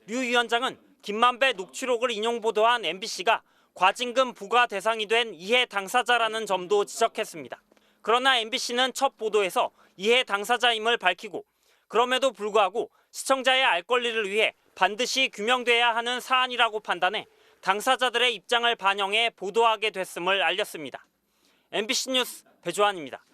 [SPEAKER 4] 류 위원장은 김만배 녹취록을 인용 보도한 MBC가 과징금 부과 대상이 된 이해 당사자라는 점도 지적했습니다. 그러나 MBC는 첫 보도에서 이해 당사자임을 밝히고 그럼에도 불구하고 시청자의 알 권리를 위해 반드시 규명돼야 하는 사안이라고 판단해 당사자들의 입장을 반영해 보도하게 됐음을 알렸습니다. MBC 뉴스 배주환입니다.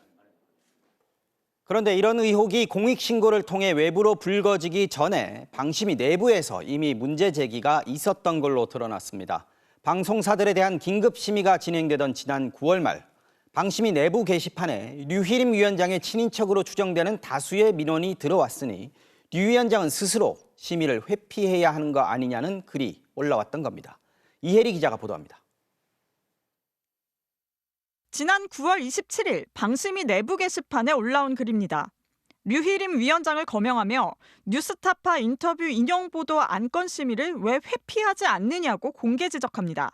[SPEAKER 1] 그런데 이런 의혹이 공익신고를 통해 외부로 불거지기 전에 방심위 내부에서 이미 문제 제기가 있었던 걸로 드러났습니다. 방송사들에 대한 긴급 심의가 진행되던 지난 9월 말 방심위 내부 게시판에 류희림 위원장의 친인척으로 추정되는 다수의 민원이 들어왔으니 류 위원장은 스스로 심의를 회피해야 하는 거 아니냐는 글이 올라왔던 겁니다. 이혜리 기자가 보도합니다.
[SPEAKER 6] 지난 9월 27일 방심위 내부 게시판에 올라온 글입니다. 류희림 위원장을 거명하며 뉴스타파 인터뷰 인용 보도 안건 심의를 왜 회피하지 않느냐고 공개 지적합니다.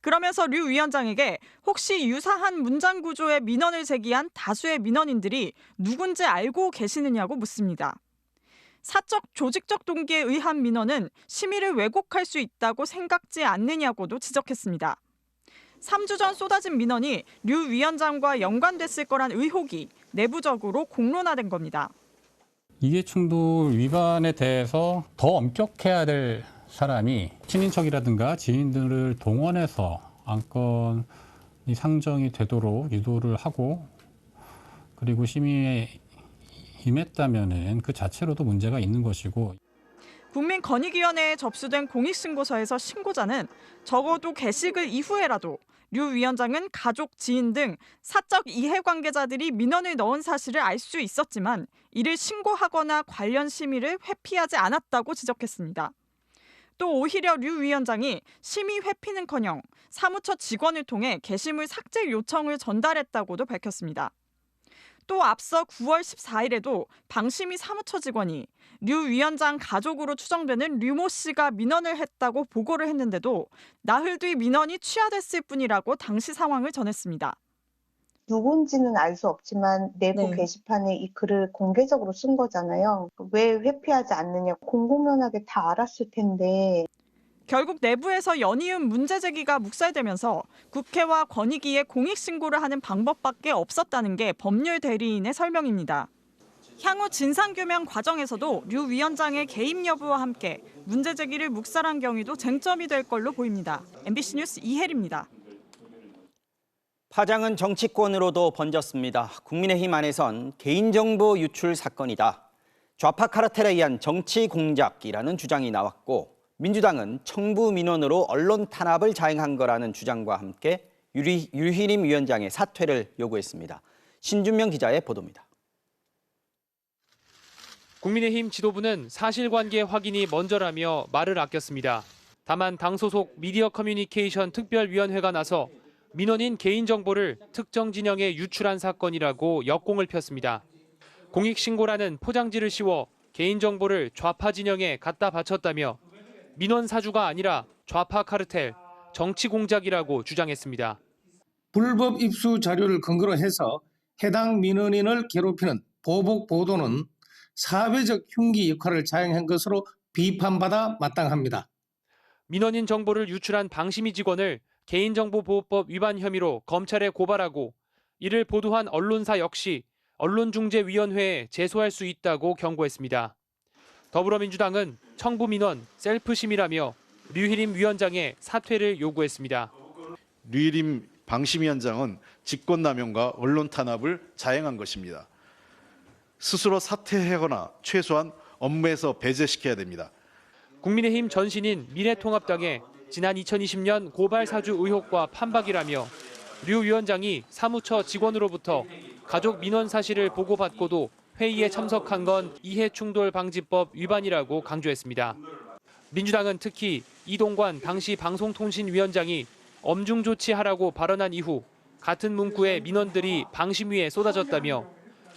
[SPEAKER 6] 그러면서 류 위원장에게 혹시 유사한 문장 구조의 민원을 제기한 다수의 민원인들이 누군지 알고 계시느냐고 묻습니다. 사적 조직적 동기에 의한 민원은 심의를 왜곡할 수 있다고 생각지 않느냐고도 지적했습니다. 3주 전 쏟아진 민원이 류 위원장과 연관됐을 거란 의혹이 내부적으로 공론화된 겁니다.
[SPEAKER 7] 이해충돌 위반에 대해서 더 엄격해야 될 사람이 친인척이라든가 지인들을 동원해서 안건이 상정이 되도록 유도를 하고 그리고 심의에 임했다면은 그 자체로도 문제가 있는 것이고.
[SPEAKER 6] 국민권익위원회에 접수된 공익신고서에서 신고자는 적어도 게시글 이후에라도 류 위원장은 가족, 지인 등 사적 이해관계자들이 민원을 넣은 사실을 알 수 있었지만 이를 신고하거나 관련 심의를 회피하지 않았다고 지적했습니다. 또 오히려 류 위원장이 심의 회피는커녕 사무처 직원을 통해 게시물 삭제 요청을 전달했다고도 밝혔습니다. 또 앞서 9월 14일에도 방심위 사무처 직원이 류 위원장 가족으로 추정되는 류모 씨가 민원을 했다고 보고를 했는데도 나흘 뒤 민원이 취하됐을 뿐이라고 당시 상황을 전했습니다.
[SPEAKER 8] 누군지는 알 수 없지만 내부 게시판에 이 글을 공개적으로 쓴 거잖아요. 왜 회피하지 않느냐, 공공연하게 다 알았을 텐데.
[SPEAKER 6] 결국 내부에서 연이은 문제 제기가 묵살되면서 국회와 권익위에 공익신고를 하는 방법밖에 없었다는 게 법률 대리인의 설명입니다. 향후 진상규명 과정에서도 류 위원장의 개입 여부와 함께 문제 제기를 묵살한 경위도 쟁점이 될 걸로 보입니다. MBC 뉴스 이혜리입니다.
[SPEAKER 1] 파장은 정치권으로도 번졌습니다. 국민의힘 안에선 개인정보 유출 사건이다. 좌파 카르텔에 의한 정치 공작이라는 주장이 나왔고 민주당은 청부 민원으로 언론 탄압을 자행한 거라는 주장과 함께 류희림 위원장의 사퇴를 요구했습니다. 신준명 기자의 보도입니다.
[SPEAKER 10] 국민의힘 지도부는 사실관계 확인이 먼저라며 말을 아꼈습니다. 다만 당 소속 미디어 커뮤니케이션 특별위원회가 나서 민원인 개인정보를 특정 진영에 유출한 사건이라고 역공을 폈습니다. 공익신고라는 포장지를 씌워 개인정보를 좌파 진영에 갖다 바쳤다며 민원 사주가 아니라 좌파 카르텔, 정치 공작이라고 주장했습니다.
[SPEAKER 25] 불법 입수 자료를 근거로 해서 해당 민원인을 괴롭히는 보복 보도는 사회적 흉기 역할을 자행한 것으로 비판받아 마땅합니다.
[SPEAKER 10] 민원인 정보를 유출한 방심위 직원을 개인정보보호법 위반 혐의로 검찰에 고발하고 이를 보도한 언론사 역시 언론중재위원회에 제소할 수 있다고 경고했습니다. 더불어민주당은 청부 민원 셀프 심의라며 류희림 위원장의 사퇴를 요구했습니다.
[SPEAKER 26] 류희림 방심위원장은 직권남용과 언론 탄압을 자행한 것입니다. 스스로 사퇴하거나 최소한 업무에서 배제시켜야 됩니다.
[SPEAKER 10] 국민의힘 전신인 미래통합당에 지난 2020년 고발 사주 의혹과 판박이라며 류 위원장이 사무처 직원으로부터 가족 민원 사실을 보고받고도 회의에 참석한 건 이해충돌방지법 위반이라고 강조했습니다. 민주당은 특히 이동관 당시 방송통신위원장이 엄중 조치하라고 발언한 이후 같은 문구의 민원들이 방심위에 쏟아졌다며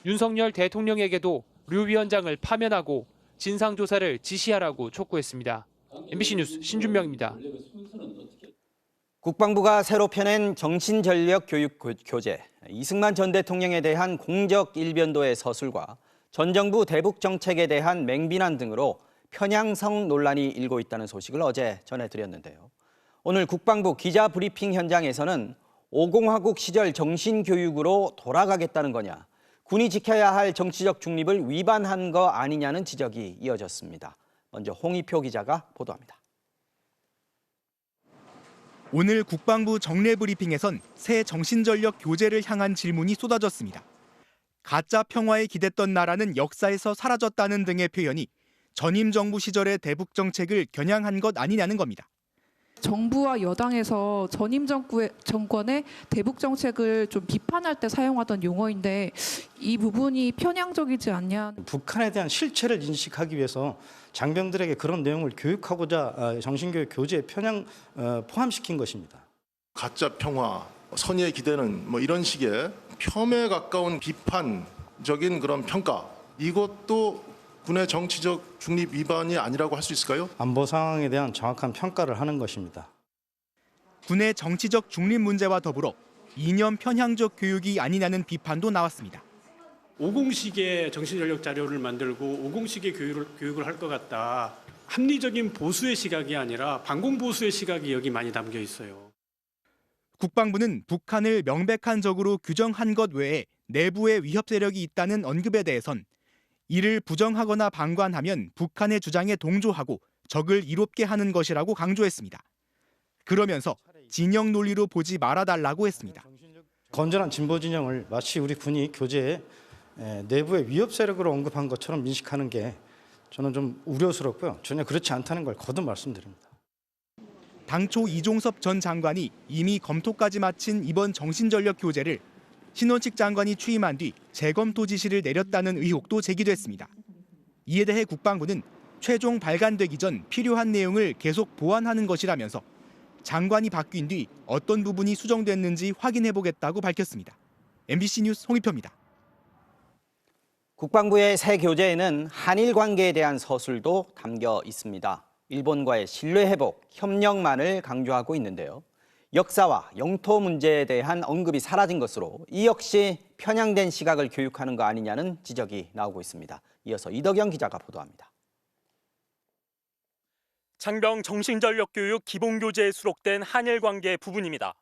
[SPEAKER 10] 윤석열 대통령에게도 류 위원장을 파면하고 진상조사를 지시하라고 촉구했습니다. MBC 뉴스 신준명입니다.
[SPEAKER 1] 국방부가 새로 펴낸 정신전력교육교재, 이승만 전 대통령에 대한 공적 일변도의 서술과 전 정부 대북 정책에 대한 맹비난 등으로 편향성 논란이 일고 있다는 소식을 어제 전해드렸는데요. 오늘 국방부 기자 브리핑 현장에서는 5공화국 시절 정신교육으로 돌아가겠다는 거냐, 군이 지켜야 할 정치적 중립을 위반한 거 아니냐는 지적이 이어졌습니다. 먼저 홍희표 기자가 보도합니다.
[SPEAKER 27] 오늘 국방부 정례 브리핑에선 새 정신전력 교재를 향한 질문이 쏟아졌습니다. 가짜 평화에 기댔던 나라는 역사에서 사라졌다는 등의 표현이 전임 정부 시절의 대북 정책을 겨냥한 것 아니냐는 겁니다.
[SPEAKER 9] 정부와 여당에서 전임 정권의 대북 정책을 좀 비판할 때 사용하던 용어인데 이 부분이 편향적이지 않냐.
[SPEAKER 11] 북한에 대한 실체를 인식하기 위해서 장병들에게 그런 내용을 교육하고자 정신교육 교재에 포함시킨 것입니다.
[SPEAKER 13] 가짜 평화, 선의의 기대는 뭐 이런 식의 폄훼에 가까운 비판적인 그런 평가, 이것도 군의 정치적 중립 위반이 아니라고 할 수 있을까요?
[SPEAKER 11] 안보 상황에 대한 정확한 평가를 하는 것입니다.
[SPEAKER 27] 군의 정치적 중립 문제와 더불어 이념 편향적 교육이 아니냐는 비판도 나왔습니다.
[SPEAKER 14] 50식의 정신전력 자료를 만들고 50식의 교육을 할 것 같다. 합리적인 보수의 시각이 아니라 반공보수의 시각이 여기 많이 담겨 있어요.
[SPEAKER 27] 국방부는 북한을 명백한 적으로 규정한 것 외에 내부의 위협 세력이 있다는 언급에 대해선 이를 부정하거나 방관하면 북한의 주장에 동조하고 적을 이롭게 하는 것이라고 강조했습니다. 그러면서 진영 논리로 보지 말아달라고 했습니다.
[SPEAKER 11] 건전한 진보 진영을 마치 우리 군이 교재에 내부의 위협 세력으로 언급한 것처럼 인식하는 게 저는 좀 우려스럽고요. 전혀 그렇지 않다는 걸 거듭 말씀드립니다.
[SPEAKER 27] 당초 이종섭 전 장관이 이미 검토까지 마친 이번 정신전력 교재를 신원식 장관이 취임한 뒤 재검토 지시를 내렸다는 의혹도 제기됐습니다. 이에 대해 국방부는 최종 발간되기 전 필요한 내용을 계속 보완하는 것이라면서 장관이 바뀐 뒤 어떤 부분이 수정됐는지 확인해보겠다고 밝혔습니다. MBC 뉴스 홍익표입니다.
[SPEAKER 1] 국방부의 새 교재에는 한일 관계에 대한 서술도 담겨 있습니다. 일본과의 신뢰 회복, 협력만을 강조하고 있는데요. 역사와 영토 문제에 대한 언급이 사라진 것으로 이 역시 편향된 시각을 교육하는 거 아니냐는 지적이 나오고 있습니다. 이어서 이덕영 기자가 보도합니다.
[SPEAKER 4] 장병 정신전력 교육 기본교재에 수록된 한일 관계 부분입니다.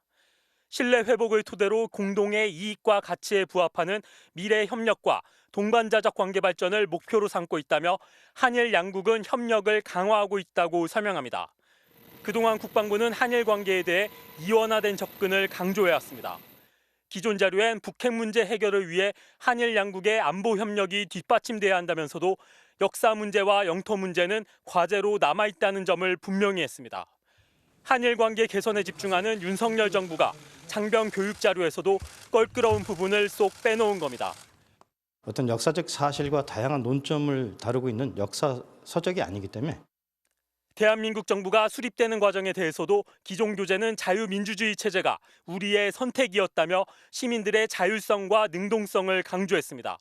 [SPEAKER 4] 신뢰 회복을 토대로 공동의 이익과 가치에 부합하는 미래 협력과 동반자적 관계 발전을 목표로 삼고 있다며 한일 양국은 협력을 강화하고 있다고 설명합니다. 그동안 국방부는 한일 관계에 대해 이원화된 접근을 강조해왔습니다. 기존 자료엔 북핵 문제 해결을 위해 한일 양국의 안보 협력이 뒷받침돼야 한다면서도 역사 문제와 영토 문제는 과제로 남아있다는 점을 분명히 했습니다. 한일 관계 개선에 집중하는 윤석열 정부가 장병 교육 자료에서도 껄끄러운 부분을 쏙 빼놓은 겁니다.
[SPEAKER 11] 어떤 역사적 사실과 다양한 논점을 다루고 있는 역사 서적이 아니기 때문에
[SPEAKER 4] 대한민국 정부가 수립되는 과정에 대해서도 기존 교재는 자유민주주의 체제가 우리의 선택이었다며 시민들의 자율성과 능동성을 강조했습니다.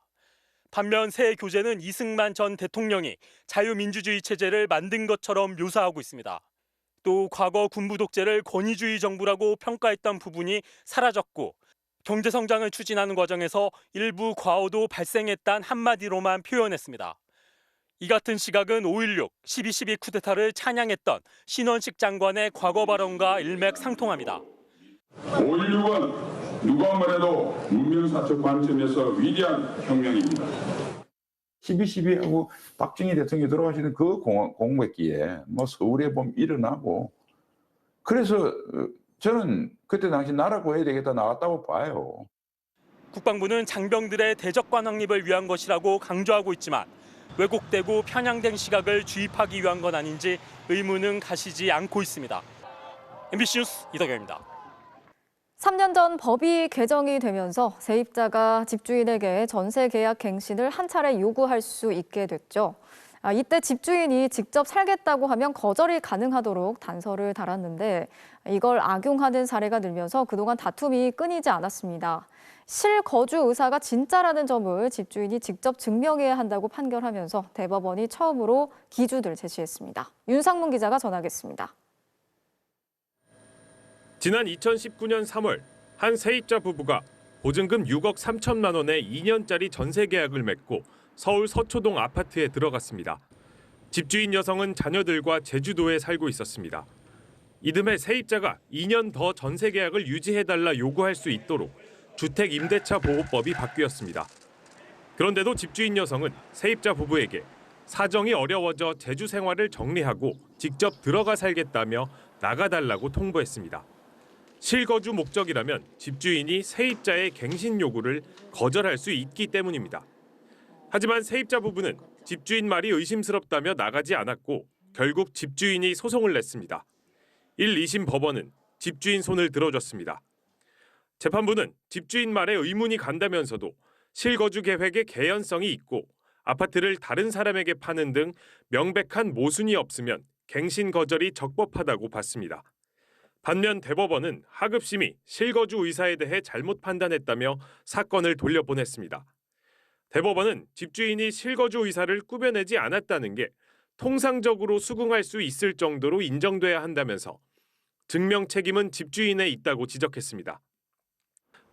[SPEAKER 4] 반면 새 교재는 이승만 전 대통령이 자유민주주의 체제를 만든 것처럼 묘사하고 있습니다. 또 과거 군부 독재를 권위주의 정부라고 평가했던 부분이 사라졌고 경제성장을 추진하는 과정에서 일부 과오도 발생했다는 한마디로만 표현했습니다. 이 같은 시각은 5.16, 12.12 쿠데타를 찬양했던 신원식 장관의 과거 발언과 일맥상통합니다.
[SPEAKER 15] 5.16은 누가 말해도 문명사적 관점에서 위대한 혁명입니다.
[SPEAKER 16] 12.12하고 박정희 대통령이 돌아가시는 그 공백기에 뭐 서울에 보면 일어나고 그래서 저는 그때 당시 나라 구해야 되겠다 나왔다고 봐요.
[SPEAKER 4] 국방부는 장병들의 대적관 확립을 위한 것이라고 강조하고 있지만 왜곡되고 편향된 시각을 주입하기 위한 건 아닌지 의문은 가시지 않고 있습니다. MBC 뉴스 이덕영입니다.
[SPEAKER 12] 3년 전 법이 개정이 되면서 세입자가 집주인에게 전세 계약 갱신을 한 차례 요구할 수 있게 됐죠. 이때 집주인이 직접 살겠다고 하면 거절이 가능하도록 단서를 달았는데 이걸 악용하는 사례가 늘면서 그동안 다툼이 끊이지 않았습니다. 실거주 의사가 진짜라는 점을 집주인이 직접 증명해야 한다고 판결하면서 대법원이 처음으로 기준을 제시했습니다. 윤상문 기자가 전하겠습니다.
[SPEAKER 18] 지난 2019년 3월 한 세입자 부부가 보증금 6억 3천만 원의 2년짜리 전세 계약을 맺고 서울 서초동 아파트에 들어갔습니다. 집주인 여성은 자녀들과 제주도에 살고 있었습니다. 이듬해 세입자가 2년 더 전세 계약을 유지해달라 요구할 수 있도록 주택임대차 보호법이 바뀌었습니다. 그런데도 집주인 여성은 세입자 부부에게 사정이 어려워져 제주 생활을 정리하고 직접 들어가 살겠다며 나가달라고 통보했습니다. 실거주 목적이라면 집주인이 세입자의 갱신 요구를 거절할 수 있기 때문입니다. 하지만 세입자 부부는 집주인 말이 의심스럽다며 나가지 않았고 결국 집주인이 소송을 냈습니다. 1, 2심 법원은 집주인 손을 들어줬습니다. 재판부는 집주인 말에 의문이 간다면서도 실거주 계획의 개연성이 있고 아파트를 다른 사람에게 파는 등 명백한 모순이 없으면 갱신 거절이 적법하다고 봤습니다. 반면 대법원은 하급심이 실거주 의사에 대해 잘못 판단했다며 사건을 돌려보냈습니다. 대법원은 집주인이 실거주 의사를 꾸며내지 않았다는 게 통상적으로 수긍할 수 있을 정도로 인정돼야 한다면서 증명 책임은 집주인에 있다고 지적했습니다.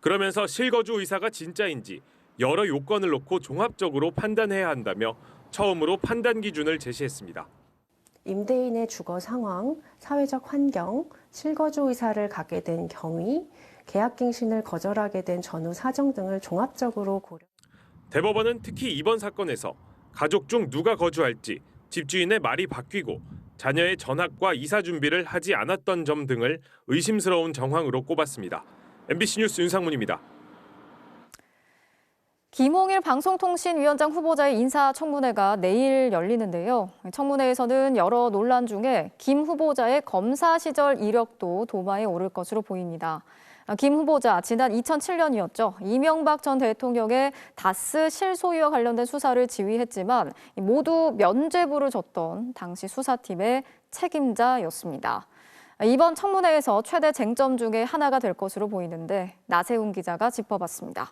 [SPEAKER 18] 그러면서 실거주 의사가 진짜인지 여러 요건을 놓고 종합적으로 판단해야 한다며 처음으로 판단 기준을 제시했습니다.
[SPEAKER 2] 임대인의 주거 상황, 사회적 환경, 실거주 의사를 갖게 된 경위, 계약갱신을 거절하게 된 전후 사정 등을 종합적으로 고려.
[SPEAKER 18] 대법원은 특히 이번 사건에서 가족 중 누가 거주할지 집주인의 말이 바뀌고 자녀의 전학과 이사 준비를 하지 않았던 점 등을 의심스러운 정황으로 꼽았습니다. MBC 뉴스 윤상문입니다.
[SPEAKER 12] 김홍일 방송통신위원장 후보자의 인사청문회가 내일 열리는데요. 청문회에서는 여러 논란 중에 김 후보자의 검사 시절 이력도 도마에 오를 것으로 보입니다. 김 후보자, 지난 2007년이었죠. 이명박 전 대통령의 다스 실소유와 관련된 수사를 지휘했지만 모두 면죄부를 줬던 당시 수사팀의 책임자였습니다. 이번 청문회에서 최대 쟁점 중에 하나가 될 것으로 보이는데 나세훈 기자가 짚어봤습니다.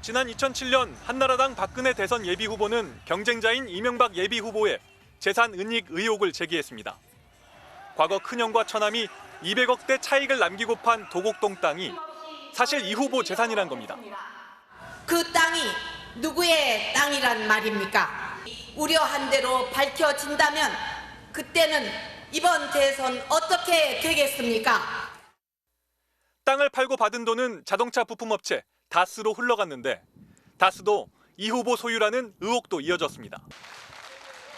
[SPEAKER 17] 지난 2007년 한나라당 박근혜 대선 예비후보는 경쟁자인 이명박 예비후보의 재산 은닉 의혹을 제기했습니다. 과거 큰형과 처남이 200억대 차익을 남기고 판 도곡동 땅이 사실 이 후보 재산이란 겁니다.
[SPEAKER 19] 그 땅이 누구의 땅이란 말입니까? 우려한 대로 밝혀진다면 그때는 이번 대선 어떻게 되겠습니까?
[SPEAKER 17] 땅을 팔고 받은 돈은 자동차 부품업체 다스로 흘러갔는데 다스도 이 후보 소유라는 의혹도 이어졌습니다.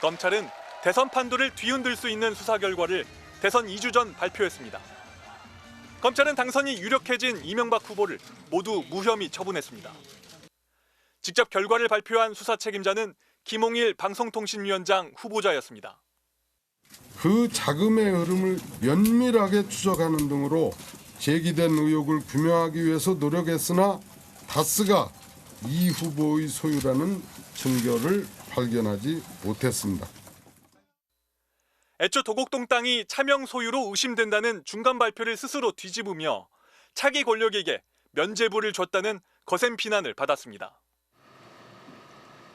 [SPEAKER 17] 검찰은 대선 판도를 뒤흔들 수 있는 수사 결과를 대선 2주 전 발표했습니다. 검찰은 당선이 유력해진 이명박 후보를 모두 무혐의 처분했습니다. 직접 결과를 발표한 수사 책임자는 김홍일 방송통신위원장 후보자였습니다.
[SPEAKER 20] 그 자금의 흐름을 면밀하게 추적하는 등으로 제기된 의혹을 규명하기 위해서 노력했으나 다스가 이 후보의 소유라는 증거를 발견하지 못했습니다.
[SPEAKER 17] 애초 도곡동 땅이 차명 소유로 의심된다는 중간 발표를 스스로 뒤집으며 차기 권력에게 면죄부를 줬다는 거센 비난을 받았습니다.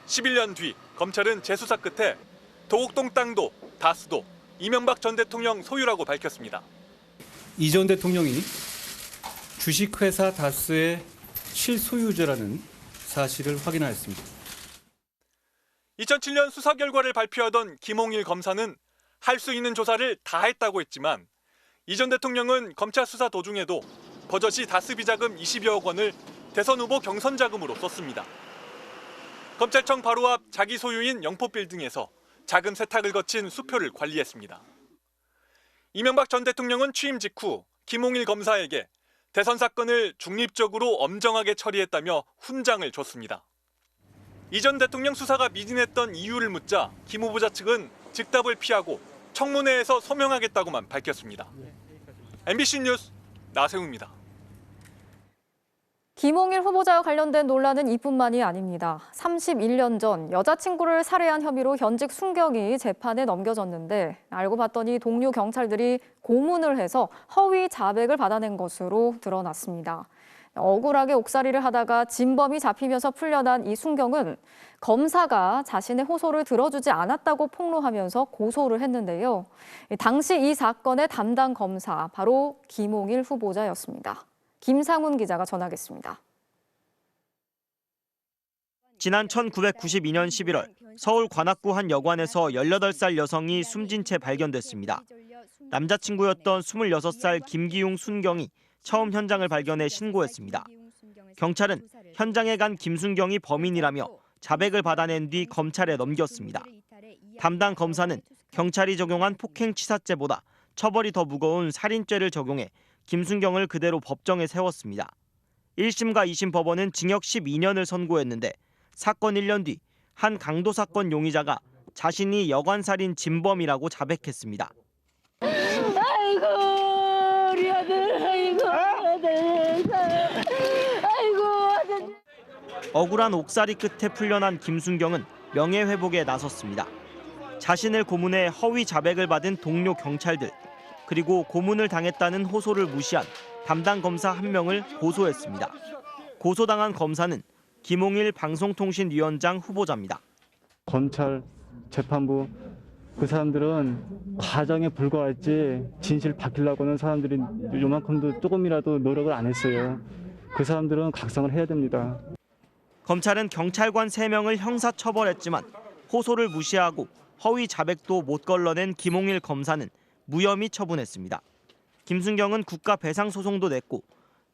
[SPEAKER 17] 11년 뒤 검찰은 재수사 끝에 도곡동 땅도 다스도 이명박 전 대통령 소유라고 밝혔습니다.
[SPEAKER 21] 이 전 대통령이 주식회사 다스의 실소유자라는 사실을 확인하였습니다.
[SPEAKER 17] 2007년 수사 결과를 발표하던 김홍일 검사는 할 수 있는 조사를 다 했다고 했지만 이 전 대통령은 검찰 수사 도중에도 버젓이 다스 비자금 20여억 원을 대선 후보 경선 자금으로 썼습니다. 검찰청 바로 앞 자기 소유인 영포빌딩에서 자금 세탁을 거친 수표를 관리했습니다. 이명박 전 대통령은 취임 직후 김홍일 검사에게 대선 사건을 중립적으로 엄정하게 처리했다며 훈장을 줬습니다. 이 전 대통령 수사가 미진했던 이유를 묻자 김 후보자 측은 즉답을 피하고 청문회에서 소명하겠다고만 밝혔습니다. MBC 뉴스 나세훈입니다.
[SPEAKER 12] 김홍일 후보자와 관련된 논란은 이뿐만이 아닙니다. 31년 전 여자친구를 살해한 혐의로 현직 순경이 재판에 넘겨졌는데 알고 봤더니 동료 경찰들이 고문을 해서 허위 자백을 받아낸 것으로 드러났습니다. 억울하게 옥살이를 하다가 진범이 잡히면서 풀려난 이 순경은 검사가 자신의 호소를 들어주지 않았다고 폭로하면서 고소를 했는데요. 당시 이 사건의 담당 검사 바로 김홍일 후보자였습니다. 김상훈 기자가 전하겠습니다.
[SPEAKER 22] 지난 1992년 11월 서울 관악구 한 여관에서 18살 여성이 숨진 채 발견됐습니다. 남자친구였던 26살 김기웅 순경이 처음 현장을 발견해 신고했습니다. 경찰은 현장에 간 김순경이 범인이라며 자백을 받아낸 뒤 검찰에 넘겼습니다. 담당 검사는 경찰이 적용한 폭행치사죄보다 처벌이 더 무거운 살인죄를 적용해 김순경을 그대로 법정에 세웠습니다. 1심과 2심 법원은 징역 12년을 선고했는데 사건 1년 뒤 한 강도 사건 용의자가 자신이 여관살인 진범이라고 자백했습니다.
[SPEAKER 3] 아이고 우리 아들, 아이고 아들, 아이고 아들.
[SPEAKER 22] 억울한 옥살이 끝에 풀려난 김순경은 명예회복에 나섰습니다. 자신을 고문해 허위 자백을 받은 동료 경찰들, 그리고 고문을 당했다는 호소를 무시한 담당 검사 1명을 고소했습니다. 고소당한 검사는 김홍일 방송통신위원장 후보자입니다.
[SPEAKER 5] 검찰, 재판부 그 사람들은 과정에 불과했지 진실 밝히려고는 사람들이 요만큼도 조금이라도 노력을 안 했어요. 그 사람들은 각성을 해야 됩니다.
[SPEAKER 22] 검찰은 경찰관 3명을 형사처벌했지만 호소를 무시하고 허위 자백도 못 걸러낸 김홍일 검사는 무혐의 처분했습니다. 김순경은 국가 배상 소송도 냈고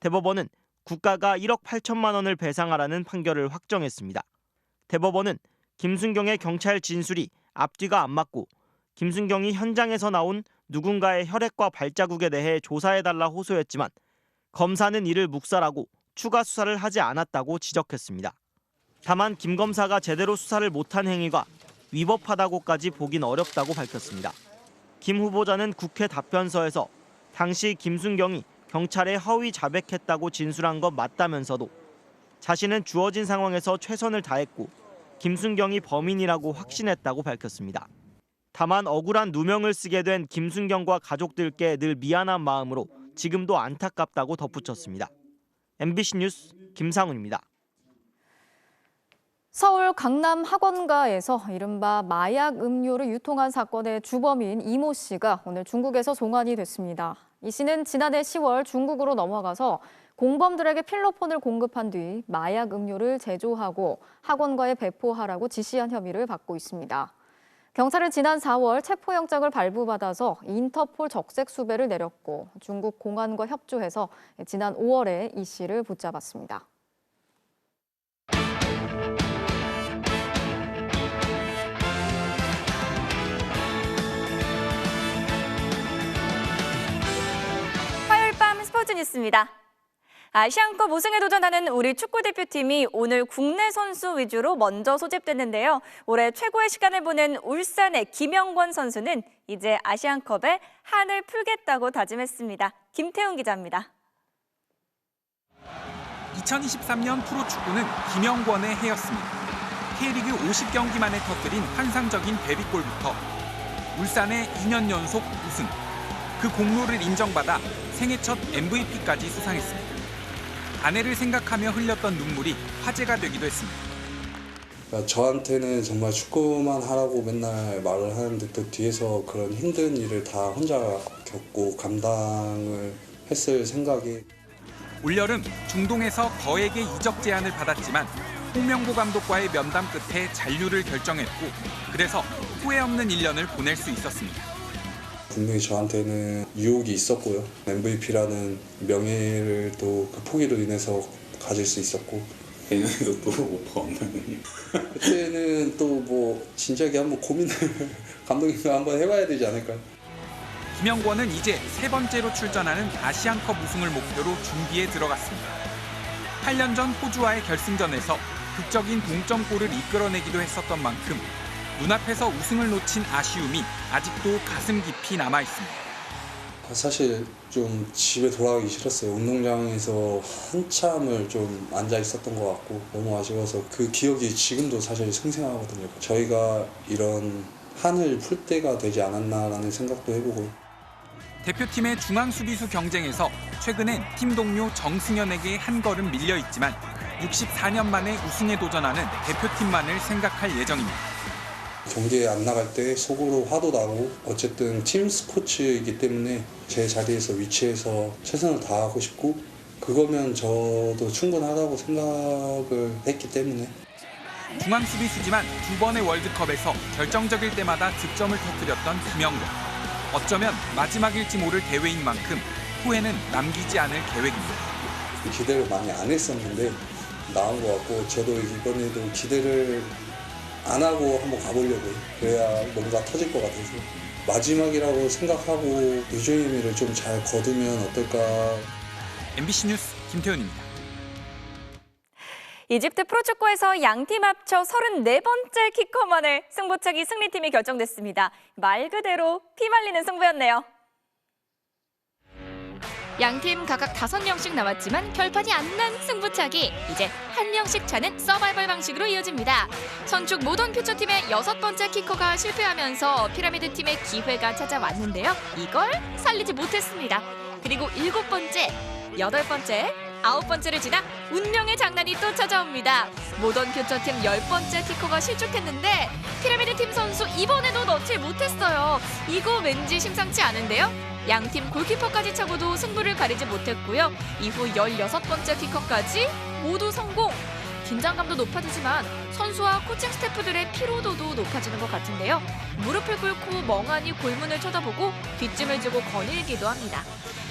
[SPEAKER 22] 대법원은 국가가 1억 8천만 원을 배상하라는 판결을 확정했습니다. 대법원은 김순경의 경찰 진술이 앞뒤가 안 맞고 김순경이 현장에서 나온 누군가의 혈액과 발자국에 대해 조사해달라 호소했지만 검사는 이를 묵살하고 추가 수사를 하지 않았다고 지적했습니다. 다만 김 검사가 제대로 수사를 못한 행위가 위법하다고까지 보긴 어렵다고 밝혔습니다. 김 후보자는 국회 답변서에서 당시 김순경이 경찰에 허위 자백했다고 진술한 건 맞다면서도 자신은 주어진 상황에서 최선을 다했고 김순경이 범인이라고 확신했다고 밝혔습니다. 다만 억울한 누명을 쓰게 된 김순경과 가족들께 늘 미안한 마음으로 지금도 안타깝다고 덧붙였습니다. MBC 뉴스 김상훈입니다.
[SPEAKER 12] 서울 강남 학원가에서 이른바 마약 음료를 유통한 사건의 주범인 이모 씨가 오늘 중국에서 송환이 됐습니다. 이 씨는 지난해 10월 중국으로 넘어가서 공범들에게 필로폰을 공급한 뒤 마약 음료를 제조하고 학원가에 배포하라고 지시한 혐의를 받고 있습니다. 경찰은 지난 4월 체포영장을 발부받아서 인터폴 적색 수배를 내렸고 중국 공안과 협조해서 지난 5월에 이 씨를 붙잡았습니다.
[SPEAKER 6] 화요일 밤 스포츠 뉴스입니다. 아시안컵 우승에 도전하는 우리 축구대표팀이 오늘 국내 선수 위주로 먼저 소집됐는데요. 올해 최고의 시간을 보낸 울산의 김영권 선수는 이제 아시안컵에 한을 풀겠다고 다짐했습니다. 김태훈 기자입니다.
[SPEAKER 7] 2023년 프로축구는 김영권의 해였습니다. K리그 50경기 만에 터뜨린 환상적인 데뷔골부터 울산의 2년 연속 우승, 그 공로를 인정받아 생애 첫 MVP까지 수상했습니다. 아내를 생각하며 흘렸던 눈물이 화제가 되기도 했습니다.
[SPEAKER 8] 그러니까 저한테는 정말 축구만 하라고 맨날 말을 하는데 또 뒤에서 그런 힘든 일을 다 혼자 겪고 감당을 했을 생각이.
[SPEAKER 7] 올여름 중동에서 거액의 이적 제안을 받았지만 홍명보 감독과의 면담 끝에 잔류를 결정했고 그래서 후회 없는 1년을 보낼 수 있었습니다.
[SPEAKER 8] 분명히 저한테는 유혹이 있었고요. MVP라는 명예를 또 그 포기로 인해서 가질 수 있었고. 내년에도 또 오퍼 없나요? 그때는 또 뭐 진지하게 한번 고민을 감독님과 한번 해봐야 되지 않을까요?
[SPEAKER 7] 김영권은 이제 3번째로 출전하는 아시안컵 우승을 목표로 준비에 들어갔습니다. 8년 전 호주와의 결승전에서 극적인 동점골을 이끌어내기도 했었던 만큼 눈앞에서 우승을 놓친 아쉬움이 아직도 가슴 깊이 남아 있습니다.
[SPEAKER 8] 사실 좀 집에 돌아가기 싫었어요. 운동장에서 한참을 좀 앉아 있었던 것 같고 너무 아쉬워서 그 기억이 지금도 사실 생생하거든요. 저희가 이런 한을 풀 때가 되지 않았나라는 생각도 해보고.
[SPEAKER 7] 대표팀의 중앙 수비수 경쟁에서 최근엔 팀 동료 정승현에게 한 걸음 밀려 있지만 64년 만에 우승에 도전하는 대표팀만을 생각할 예정입니다.
[SPEAKER 8] 경기에 안 나갈 때 속으로 화도 나고 어쨌든 팀 스포츠이기 때문에 제 자리에서 위치해서 최선을 다하고 싶고 그거면 저도 충분하다고 생각을 했기 때문에.
[SPEAKER 7] 중앙 수비수지만 2번의 월드컵에서 결정적일 때마다 득점을 터뜨렸던 김영권. 어쩌면 마지막일지 모를 대회인 만큼 후회는 남기지 않을 계획입니다.
[SPEAKER 8] 기대를 많이 안 했었는데 나온 것 같고 저도 이번에도 기대를 안 하고 한번 가보려고요. 그래야 뭔가 터질 것 같아서 마지막이라고 생각하고 유종의 의미를 좀 잘 거두면 어떨까.
[SPEAKER 7] MBC 뉴스 김태훈입니다.
[SPEAKER 6] 이집트 프로축구에서 양팀 합쳐 34번째 킥커만에 승부차기 승리팀이 결정됐습니다. 말 그대로 피말리는 승부였네요.
[SPEAKER 9] 양팀 각각 5명씩 나왔지만 결판이 안 난 승부차기. 이제 한 명씩 차는 서바이벌 방식으로 이어집니다. 선축 모던 퓨처팀의 6번째 키커가 실패하면서 피라미드 팀의 기회가 찾아왔는데요. 이걸 살리지 못했습니다. 그리고 7번째, 8번째, 9번째를 지나 운명의 장난이 또 찾아옵니다. 모던 퓨처팀 10번째 키커가 실축했는데 피라미드 팀 선수 이번에도 넣지 못했어요. 이거 왠지 심상치 않은데요. 양팀 골키퍼까지 차고도 승부를 가리지 못했고요. 이후 16번째 키커까지 모두 성공. 긴장감도 높아지지만 선수와 코칭 스태프들의 피로도도 높아지는 것 같은데요. 무릎을 꿇고 멍하니 골문을 쳐다보고 뒷짐을 지고 거닐기도 합니다.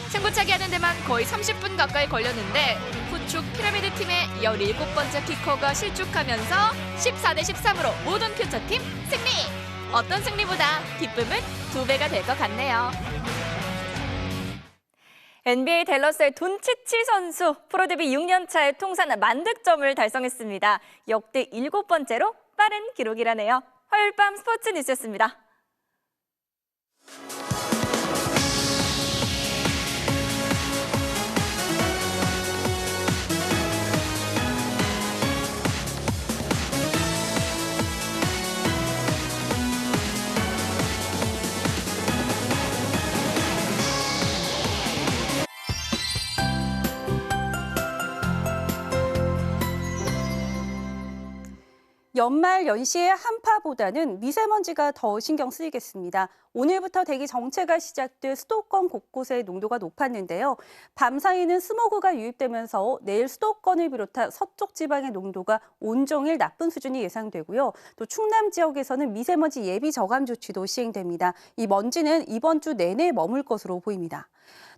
[SPEAKER 9] 승부차기 하는 데만 거의 30분 가까이 걸렸는데 후축 피라미드 팀의 17번째 키커가 실축하면서 14대 13으로 모던 퓨처팀 승리! 어떤 승리보다 기쁨은 2배가 될 것 같네요.
[SPEAKER 6] NBA 댈러스의 돈치치 선수 프로 데뷔 6년 차에 통산 10,000득점을 달성했습니다. 역대 7번째로 빠른 기록이라네요. 화요일 밤 스포츠 뉴스였습니다.
[SPEAKER 10] 연말 연시의 한파보다는 미세먼지가 더 신경 쓰이겠습니다. 오늘부터 대기 정체가 시작돼 수도권 곳곳에 농도가 높았는데요. 밤 사이는 스모그가 유입되면서 내일 수도권을 비롯한 서쪽 지방의 농도가 온종일 나쁜 수준이 예상되고요. 또 충남 지역에서는 미세먼지 예비 저감 조치도 시행됩니다. 이 먼지는 이번 주 내내 머물 것으로 보입니다.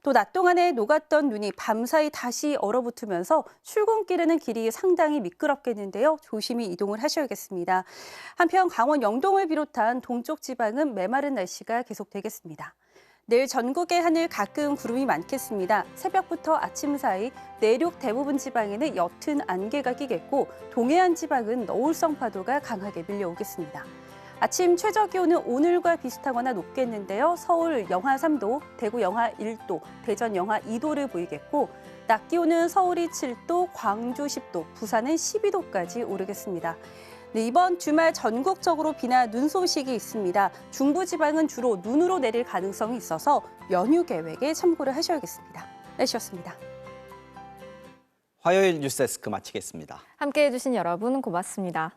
[SPEAKER 10] 또 낮 동안에 녹았던 눈이 밤사이 다시 얼어붙으면서 출근길에는 길이 상당히 미끄럽겠는데요. 조심히 이동을 하셔야겠습니다. 한편 강원 영동을 비롯한 동쪽 지방은 메마른 날씨가 계속되겠습니다. 내일 전국의 하늘 가끔 구름이 많겠습니다. 새벽부터 아침 사이 내륙 대부분 지방에는 옅은 안개가 끼겠고 동해안 지방은 너울성 파도가 강하게 밀려오겠습니다. 아침 최저 기온은 오늘과 비슷하거나 높겠는데요. 서울 영하 3도, 대구 영하 1도, 대전 영하 2도를 보이겠고 낮 기온은 서울이 7도, 광주 10도, 부산은 12도까지 오르겠습니다. 네, 이번 주말 전국적으로 비나 눈 소식이 있습니다. 중부지방은 주로 눈으로 내릴 가능성이 있어서 연휴 계획에 참고를 하셔야겠습니다. 날씨였습니다.
[SPEAKER 1] 화요일 뉴스데스크 마치겠습니다.
[SPEAKER 12] 함께해 주신 여러분 고맙습니다.